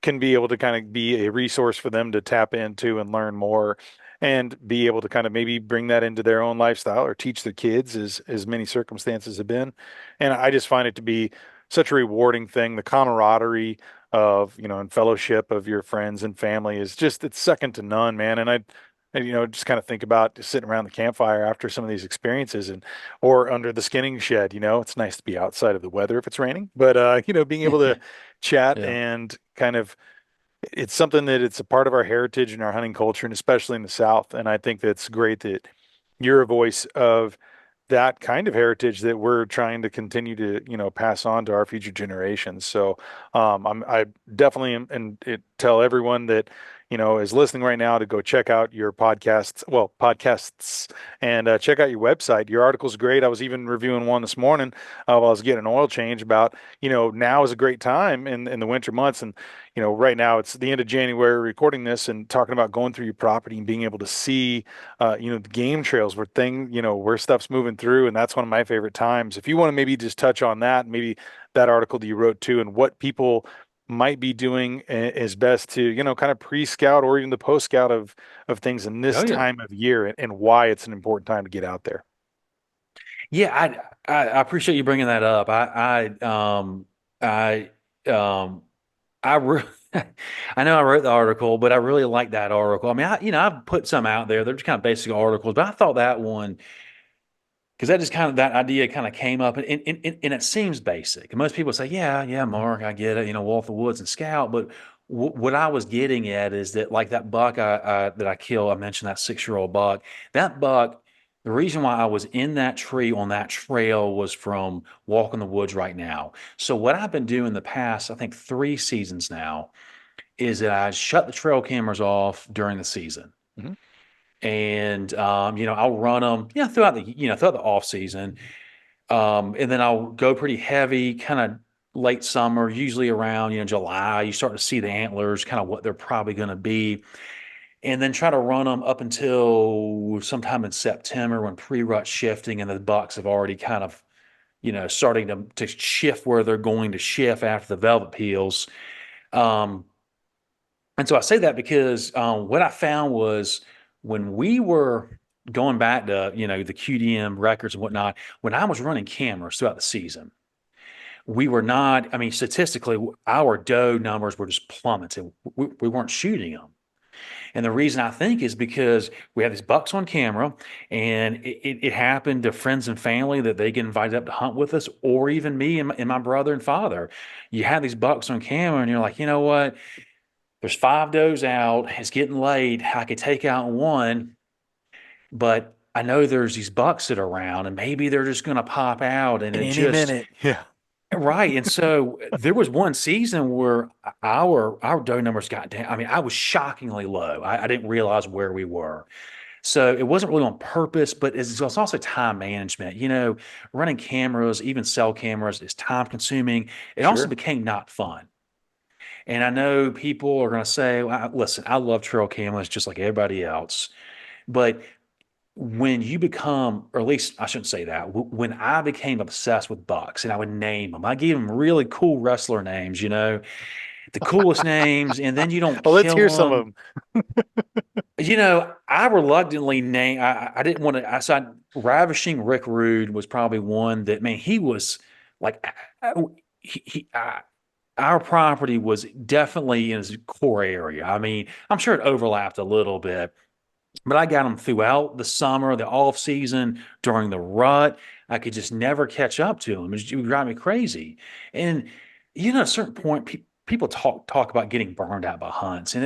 can be able to kind of be a resource for them to tap into and learn more and be able to kind of maybe bring that into their own lifestyle or teach their kids as many circumstances have been. And I just find it to be such a rewarding thing. The camaraderie of, and fellowship of your friends and family is just, it's second to none, man. And just kind of think about just sitting around the campfire after some of these experiences or under the skinning shed, it's nice to be outside of the weather if it's raining, but, being able to chat Yeah. and kind of it's something that it's a part of our heritage and our hunting culture, and especially in the South. And I think that's great that you're a voice of that kind of heritage that we're trying to continue to, pass on to our future generations. So I definitely am, and tell everyone that, is listening right now to go check out your podcasts, and check out your website. Your article's great. I was even reviewing one this morning while I was getting an oil change about, now is a great time in the winter months. And, right now it's the end of January recording this and talking about going through your property and being able to see the game trails where stuff's moving through. And that's one of my favorite times. If you want to maybe just touch on that, maybe that article that you wrote too, and what people might be doing is best to, kind of pre-scout or even the post-scout of things in this Oh yeah. time of year, and why it's an important time to get out there. Yeah, I appreciate you bringing that up. I um I re I know I wrote the article, but I really like that article. I mean, I've put some out there. They're just kind of basic articles, but I thought that one because that just kind of that idea kind of came up, and it seems basic. And most people say, "Yeah, yeah, Mark, I get it. Wolf the woods and scout." But what I was getting at is that like that buck that I killed, I mentioned that 6-year-old buck. That buck, the reason why I was in that tree on that trail was from walking the woods right now. So what I've been doing the past, I think 3 seasons now, is that I shut the trail cameras off during the season, Mhm. and I'll run them throughout the off season, and then I'll go pretty heavy kind of late summer, usually around July. You start to see the antlers, kind of what they're probably going to be, and then try to run them up until sometime in September when pre-rut shifting and the bucks have already kind of starting to shift where they're going to shift after the velvet peels. um, and so I say that because what I found was when we were going back to, the QDM records and whatnot, when I was running cameras throughout the season, we were not, I mean, statistically, our doe numbers were just plummeting. We weren't shooting them. And the reason I think is because we have these bucks on camera, and it happened to friends and family that they get invited up to hunt with us, or even me and my brother and father. You have these bucks on camera, and you're like, you know what? There's five does out. It's getting late. I could take out one, but I know there's these bucks that are around, and maybe they're just going to pop out, and it Any just minute. Yeah. right. And so there was one season where our doe numbers got down. I mean, I was shockingly low. I didn't realize where we were. So it wasn't really on purpose, but it's also time management. Running cameras, even cell cameras, is time consuming. It also Sure. became not fun. And I know people are going to say, well, listen, I love trail cameras just like everybody else. But when you become, or at least I shouldn't say that, when I became obsessed with bucks and I would name them, I gave them really cool wrestler names, the coolest names, and then you don't Well, let's kill hear some of them. them. I reluctantly named. I didn't want to. I said Ravishing Rick Rude was probably one that, man, he was like, our property was definitely in his core area. I mean, I'm sure it overlapped a little bit, but I got him throughout the summer, the off season, during the rut. I could just never catch up to him. It would drive me crazy. And at a certain point, people talk about getting burned out by hunts, and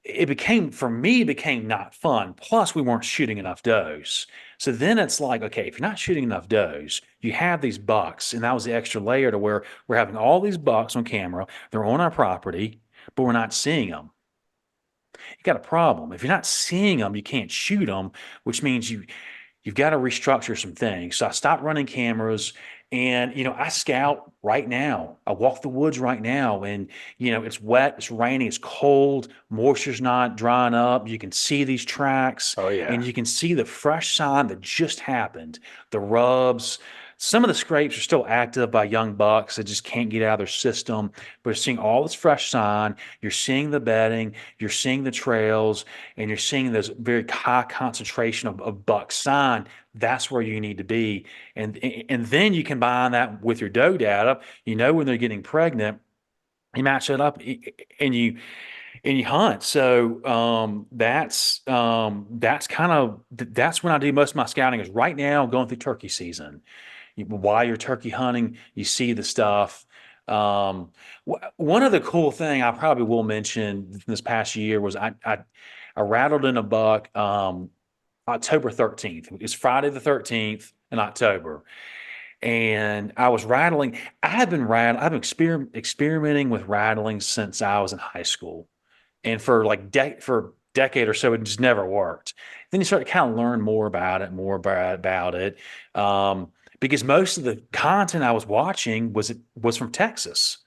it became, for me, it became not fun. Plus, we weren't shooting enough does. So then it's like, okay, if you're not shooting enough does, you have these bucks, and that was the extra layer to where we're having all these bucks on camera. They're on our property, but we're not seeing them. You got a problem. If you're not seeing them, you can't shoot them, which means you've got to restructure some things. So I stopped running cameras, and I scout right now. I walk the woods right now, and it's wet, it's raining, it's cold, moisture's not drying up. You can see these tracks, Oh and yeah. you can see the fresh sign that just happened. The rubs. Some of the scrapes are still active by young bucks that just can't get out of their system. But you're seeing all this fresh sign. You're seeing the bedding. You're seeing the trails, and you're seeing this very high concentration of buck sign. That's where you need to be. And then you combine that with your doe data. You know when they're getting pregnant. You match it up, and you hunt. So that's when I do most of my scouting, is right now going through turkey season. While you're turkey hunting, you see the stuff. One of the cool thing I probably will mention this past year was I rattled in a buck October 13th. It's Friday the 13th in October. And I was rattling. I've been experimenting with rattling since I was in high school. And for a decade or so, it just never worked. Then you start to kind of learn more about it. Because most of the content I was watching was from Texas.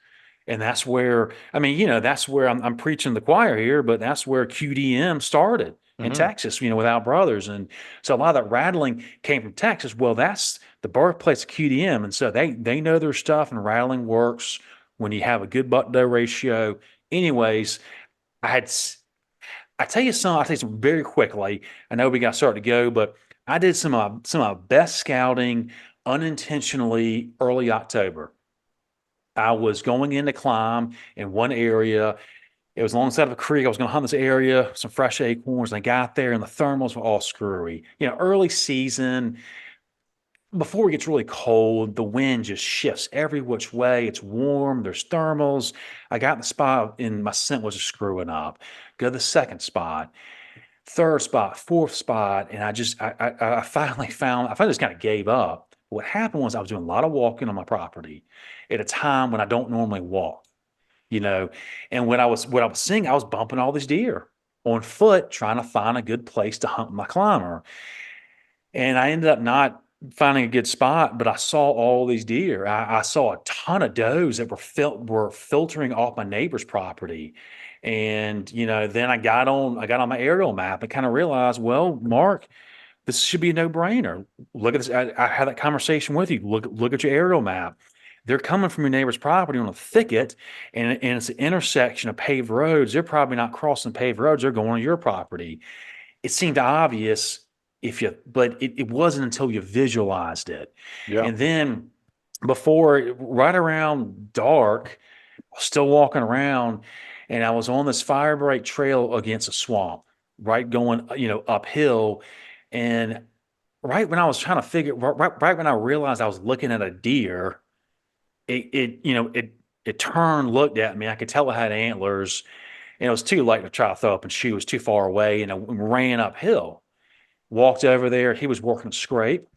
And that's where, I mean, that's where I'm preaching the choir here, but that's where QDM started in Hmm. Texas, with Our Brothers. And so a lot of that rattling came from Texas. Well, that's the birthplace of QDM. And so they know their stuff, and rattling works when you have a good buck doe ratio. Anyways, I had, I'll tell you some very quickly. I know we got to start to go, but I did some of my best scouting unintentionally early October. I was going in to climb in one area. It was alongside of a creek. I was going to hunt this area, some fresh acorns. And I got there, and the thermals were all screwy. Early season, before it gets really cold, the wind just shifts every which way. It's warm. There's thermals. I got in the spot, and my scent was just screwing up. Go to the second spot, third spot, fourth spot, and I finally just kind of gave up. What happened was I was doing a lot of walking on my property at a time when I don't normally walk, you know, and what I was seeing, I was bumping all these deer on foot, trying to find a good place to hunt my climber. And I ended up not finding a good spot, but I saw all these deer. I saw a ton of does that were filtering off my neighbor's property. And then I got on my aerial map and kind of realized, well, Mark, this should be a no-brainer. Look at this. I had that conversation with you. Look at your aerial map. They're coming from your neighbor's property on a thicket, and it's an intersection of paved roads. They're probably not crossing paved roads. They're going on your property. It seemed obvious, but it wasn't until you visualized it. Yeah. And then right around dark, I was still walking around, and I was on this fire break trail against a swamp, right, going, uphill. And right when I was trying to right when I realized I was looking at a deer, it it turned, looked at me. I could tell it had antlers, and it was too late to try to throw up and shoot. It was too far away, and I ran uphill. Walked over there. He was working a scrape,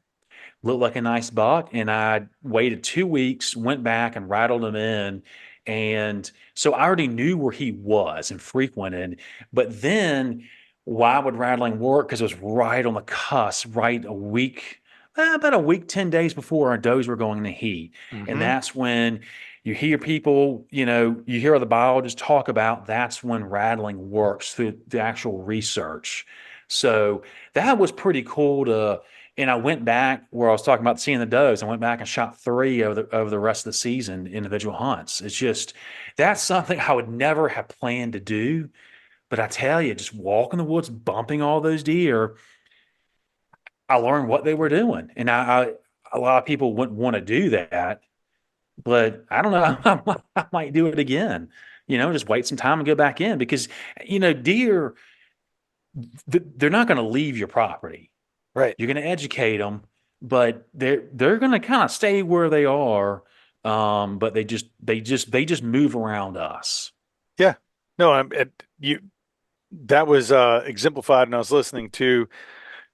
looked like a nice buck. And I waited 2 weeks, went back and rattled him in. And so I already knew where he was and frequented. But then why would rattling work? Because it was right on the cusp, right a week, about a week, 10 days before our does were going to heat. And Hmm. that's when you hear people, you hear the biologists talk about that's when rattling works through the actual research. So that was pretty cool to, and I went back where I was talking about seeing the does. I went back and shot three over the rest of the season, individual hunts. It's just that's something I would never have planned to do. But I tell you, just walking the woods, bumping all those deer, I learned what they were doing. And a lot of people wouldn't want to do that, but I don't know. I might do it again. Just wait some time and go back in because deer, they're not going to leave your property. Right. You're going to educate them, but they're going to kind of stay where they are. But they just move around us. Yeah. No, you that was exemplified when I was listening to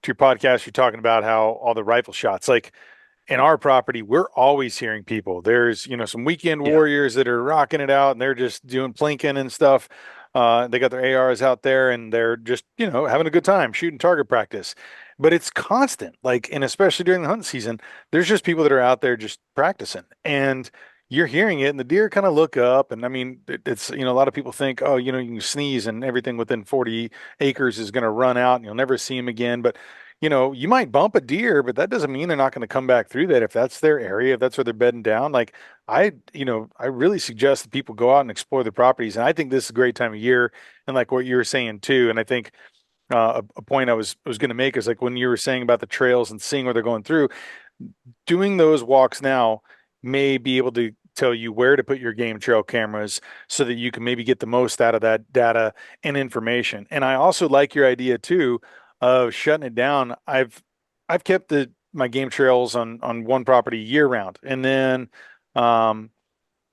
your podcast. You're talking about how all the rifle shots, like in our property, we're always hearing people. There's, some weekend Yeah, warriors that are rocking it out and they're just doing plinking and stuff. They got their ARs out there and they're just, having a good time shooting target practice. But it's constant, like, and especially during the hunting season, there's just people that are out there just practicing. And you're hearing it, and the deer kind of look up. And I mean, it's, a lot of people think, oh, you can sneeze and everything within 40 acres is going to run out and you'll never see them again. But you might bump a deer, but that doesn't mean they're not going to come back through that if that's their area, if that's where they're bedding down. Like I really suggest that people go out and explore the properties. And I think this is a great time of year. And like what you were saying too. And I think a point I was going to make is like when you were saying about the trails and seeing where they're going through, doing those walks now may be able to tell you where to put your game trail cameras so that you can maybe get the most out of that data and information. And I also like your idea too of shutting it down. I've kept the my game trails on one property year round, and then um,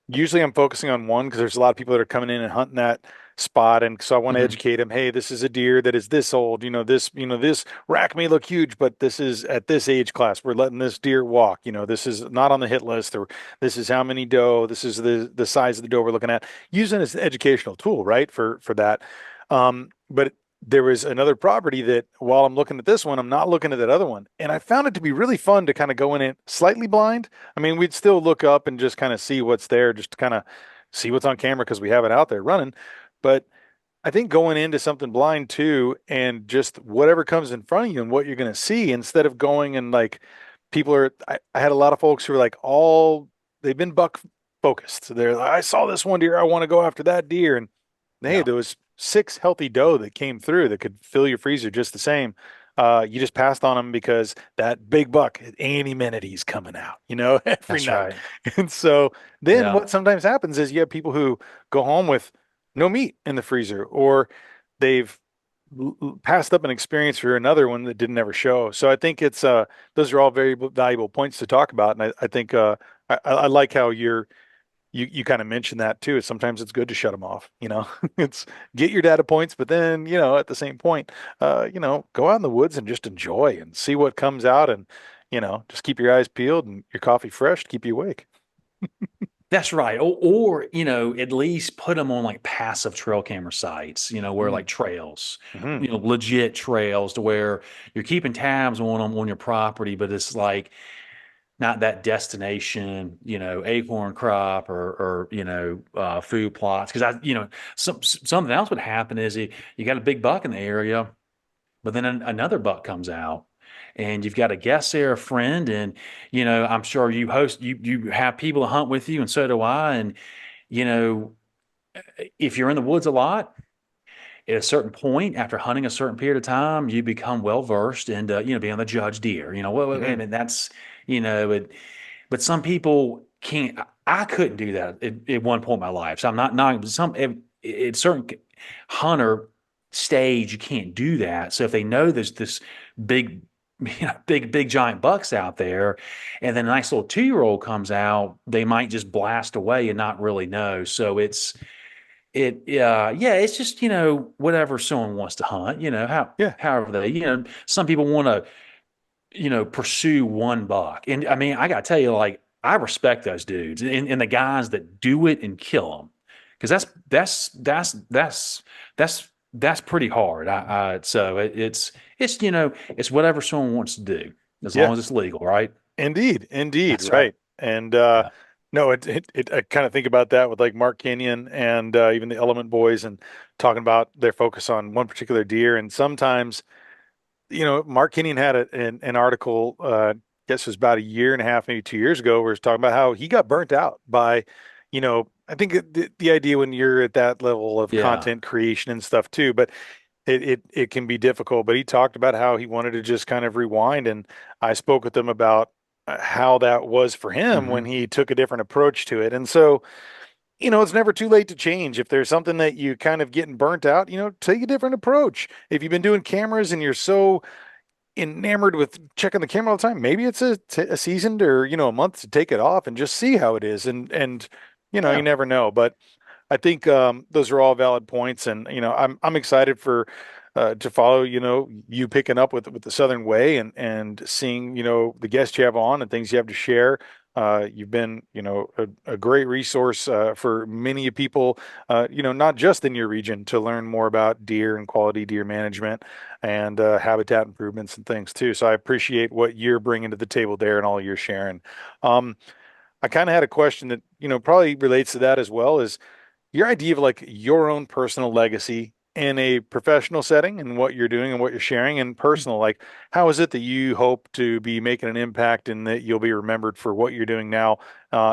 usually I'm focusing on one because there's a lot of people that are coming in and hunting that spot. And so I want to hmm educate them. Hey, this is a deer that is this old. This rack may look huge, but this is at this age class. We're letting this deer walk. This is not on the hit list, or this is how many doe. This is the size of the doe we're looking at. Using it as an educational tool, right? For that. But there was another property that while I'm looking at this one, I'm not looking at that other one. And I found it to be really fun to kind of go in it slightly blind. I mean, we'd still look up and just kind of see what's there, just to kind of see what's on camera because we have it out there running. But I think going into something blind too, and just whatever comes in front of you and what you're going to see, instead of going and like I had a lot of folks who were like they've been buck focused. So they're like, I saw this one deer, I want to go after that deer. And hey, Yeah, there was six healthy doe that came through that could fill your freezer just the same. You just passed on them because that big buck at any minute he's coming out, every that's night. right. And so then Yeah. what sometimes happens is you have people who go home with no meat in the freezer, or they've passed up an experience for another one that didn't ever show. So I think it's those are all very valuable points to talk about. And I think I like how you kind of mentioned that too. Sometimes it's good to shut them off. It's get your data points, but then at the same point, go out in the woods and just enjoy and see what comes out, and just keep your eyes peeled and your coffee fresh to keep you awake. That's right. Or at least put them on like passive trail camera sites, where like trails, Mm-hmm. legit trails to where you're keeping tabs on them on your property, but it's like not that destination, acorn crop or food plots. Cause something else would happen is you got a big buck in the area, but then another buck comes out and you've got a guest there, a friend, and I'm sure you have people to hunt with you, and so do I. And you know, if you're in the woods a lot, at a certain point, after hunting a certain period of time, you become well versed in being the judge deer. Mm-hmm. And that's it, but some people can't. I couldn't do that at one point in my life. So I'm not at certain hunter stage, you can't do that. So if they know there's this big big giant bucks out there, and then a nice little 2-year-old comes out, they might just blast away and not really know. So yeah, it's just, whatever someone wants to hunt, Yeah. however they, some people want to, pursue one buck. And I mean, I gotta tell you, like, I respect those dudes and the guys that do it and kill them. Because that's pretty hard. So it's whatever someone wants to do, as long Yeah. as it's legal, right? Indeed, That's right. right. And Yeah. no, I kind of think about that with like Mark Kenyon and even the Element Boys and talking about their focus on one particular deer. And sometimes, Mark Kenyon had an article, guess it was about a year and a half, maybe 2 years ago, where he's talking about how he got burnt out by, I think the idea when you're at that level of Yeah. content creation and stuff too, but it can be difficult. But he talked about how he wanted to just kind of rewind, and I spoke with him about how that was for him when Hmm. he took a different approach to it. And so, it's never too late to change. If there's something that you kind of getting burnt out, take a different approach. If you've been doing cameras and you're so enamored with checking the camera all the time, maybe it's a season or, a month to take it off and just see how it is. And you Yeah. never know. But I think those are all valid points, and I'm excited for to follow you picking up with the Southern Way and seeing the guests you have on and things you have to share. You've been a great resource for many people, not just in your region, to learn more about deer and quality deer management and habitat improvements and things too. So I appreciate what you're bringing to the table there and all you're sharing. Um, I kind of had a question that probably relates to that as well, is your idea of like your own personal legacy in a professional setting and what you're doing and what you're sharing, and personal, like how is it that you hope to be making an impact and that you'll be remembered for what you're doing now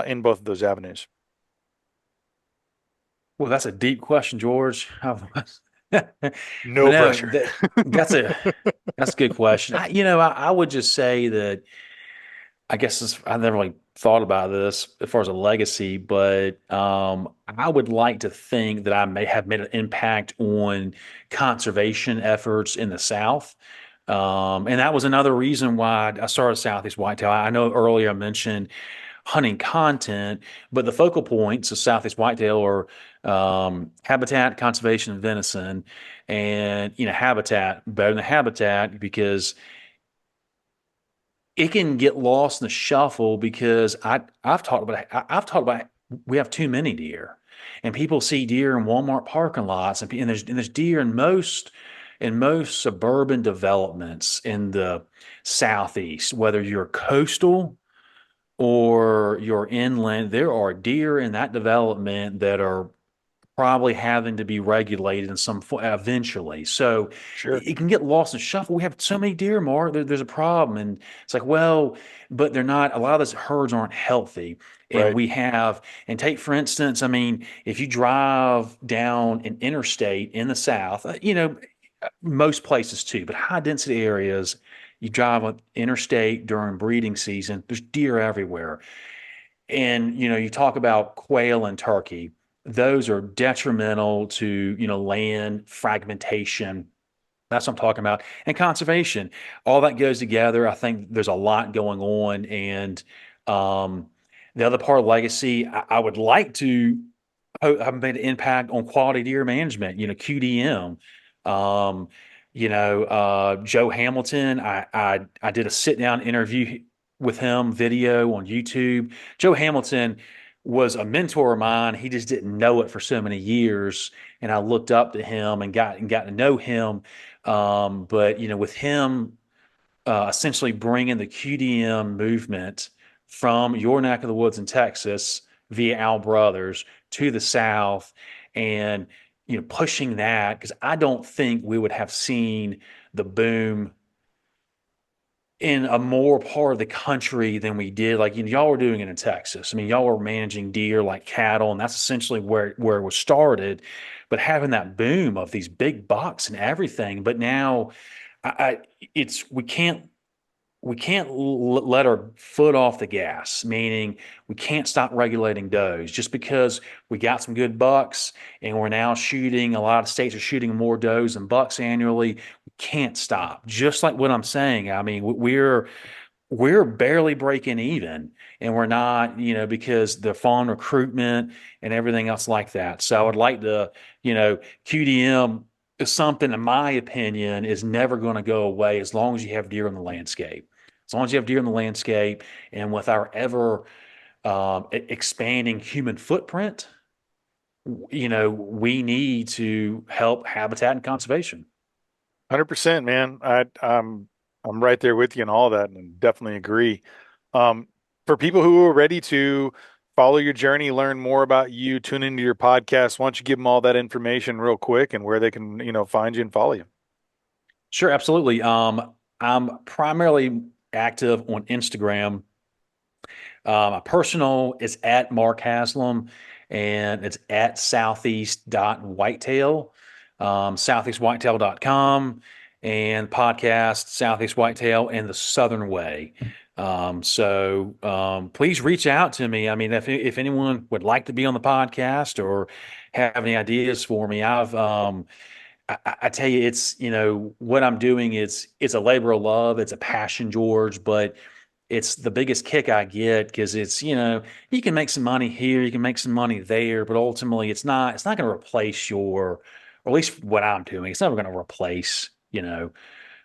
in both of those avenues? Well, that's a deep question, George. But No no, pressure. that's a good question. I would just say that I guess I never really thought about this as far as a legacy, but I would like to think that I may have made an impact on conservation efforts in the South. And that was another reason why I started Southeast Whitetail. I know earlier I mentioned hunting content, but the focal points of Southeast Whitetail are habitat, conservation, and venison. And, habitat, better than habitat because it can get lost in the shuffle because I've talked about we have too many deer, and people see deer in Walmart parking lots, and there's deer in most suburban developments in the southeast, whether you're coastal or you're inland. There are deer in that development that are probably having to be regulated in some eventually. So Sure. it can get lost in shuffle. We have so many deer, Mark. There's a problem, and it's like, well, but they're not. A lot of those herds aren't healthy, and Right. we have. And take for instance, I mean, if you drive down an interstate in the South, most places too, but high density areas. You drive on interstate during breeding season, there's deer everywhere. And you talk about quail and turkey. Those are detrimental to, land fragmentation. That's what I'm talking about. And conservation. All that goes together. I think there's a lot going on. And um, the other part of legacy, I would like to have made an impact on quality deer management, QDM. Um, Joe Hamilton, I did a sit down interview with him video on YouTube. Joe Hamilton was a mentor of mine. He just didn't know it for so many years, and I looked up to him and got to know him. But with him essentially bringing the QDM movement from your neck of the woods in Texas via Al Brothers to the South, and pushing that, because I don't think we would have seen the boom in a more part of the country than we did. Like, y'all were doing it in Texas. I mean, y'all were managing deer like cattle, and that's essentially where it was started. But having that boom of these big bucks and everything, but now I it's we can't let our foot off the gas, meaning we can't stop regulating does just because we got some good bucks and we're now shooting. A lot of states are shooting more does than bucks annually. We can't stop. Just like what I'm saying. I mean, we're barely breaking even, and we're not, because the farm recruitment and everything else like that. So I would like to, QDM is something, in my opinion, is never going to go away as long as you have deer in the landscape. As long as you have deer in the landscape, and with our ever expanding human footprint, we need to help habitat and conservation. 100%, man. I'm right there with you on all that and definitely agree. For people who are ready to follow your journey, learn more about you, tune into your podcast, why don't you give them all that information real quick and where they can, find you and follow you? Sure, absolutely. I'm primarily active on Instagram. My personal is at Mark Haslam, and it's at southeast.whitetail, southeastwhitetail.com, and podcast Southeast Whitetail and the Southern Way. Please reach out to me. I mean, if anyone would like to be on the podcast or have any ideas for me, I tell you, it's, what I'm doing is it's a labor of love. It's a passion, George, but it's the biggest kick I get because it's, you can make some money here, you can make some money there, but ultimately it's not going to replace or at least what I'm doing. It's never going to replace,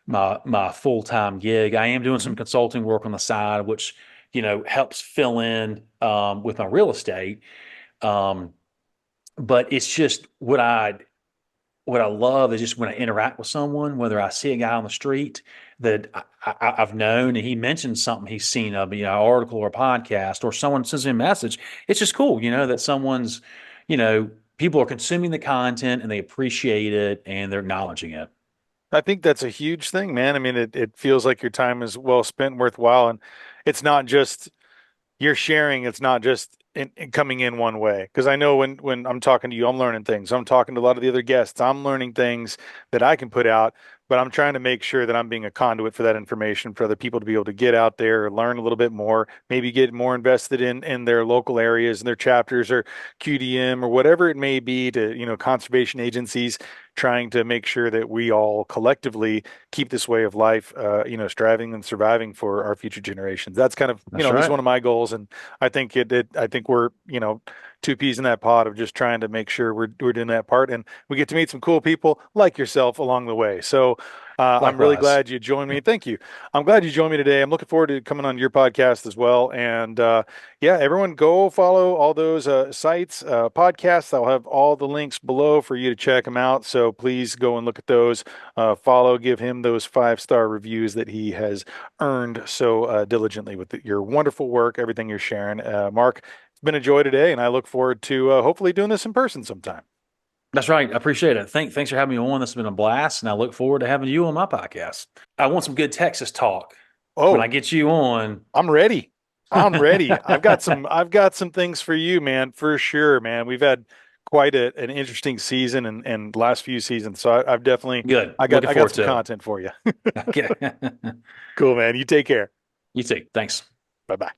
my full-time gig. I am doing some Mhm. consulting work on the side, which, helps fill in, with my real estate. Um, but it's just what I love is just when I interact with someone, whether I see a guy on the street that I've known and he mentions something he's seen of, article or podcast, or someone sends me a message. It's just cool, that someone's, you know, people are consuming the content and they appreciate it and they're acknowledging it. I think that's a huge thing, man. I mean, it feels like your time is well spent, worthwhile, and it's not just you're sharing. It's not just in coming in one way. Because I know when I'm talking to you, I'm learning things. I'm talking to a lot of the other guests. I'm learning things that I can put out, but I'm trying to make sure that I'm being a conduit for that information for other people to be able to get out there, learn a little bit more, maybe get more invested in their local areas and their chapters or QDM or whatever it may be to, conservation agencies trying to make sure that we all collectively keep this way of life, striving and surviving for our future generations. That's kind of, That's at least right. one of my goals. And I think we're, two peas in that pod of just trying to make sure we're doing that part. And we get to meet some cool people like yourself along the way. So I'm really Likewise. glad you joined me. Thank you. I'm glad you joined me today. I'm looking forward to coming on your podcast as well. And yeah, everyone go follow all those sites, podcasts. I'll have all the links below for you to check them out. So please go and look at those. Follow, give him those 5-star reviews that he has earned so diligently with your wonderful work, everything you're sharing. Mark, it's been a joy today, and I look forward to hopefully doing this in person sometime. That's right. I appreciate it. Thanks for having me on. This has been a blast, and I look forward to having you on my podcast. I want some good Texas talk when I Oh, get you on. I'm ready. I'm ready. I've got some things for you, man, for sure, man. We've had quite an interesting season and last few seasons. So I've definitely Good. I got Looking I got forward some to it. content for you. Okay. Cool, man. You take care. You too. Thanks. Bye bye.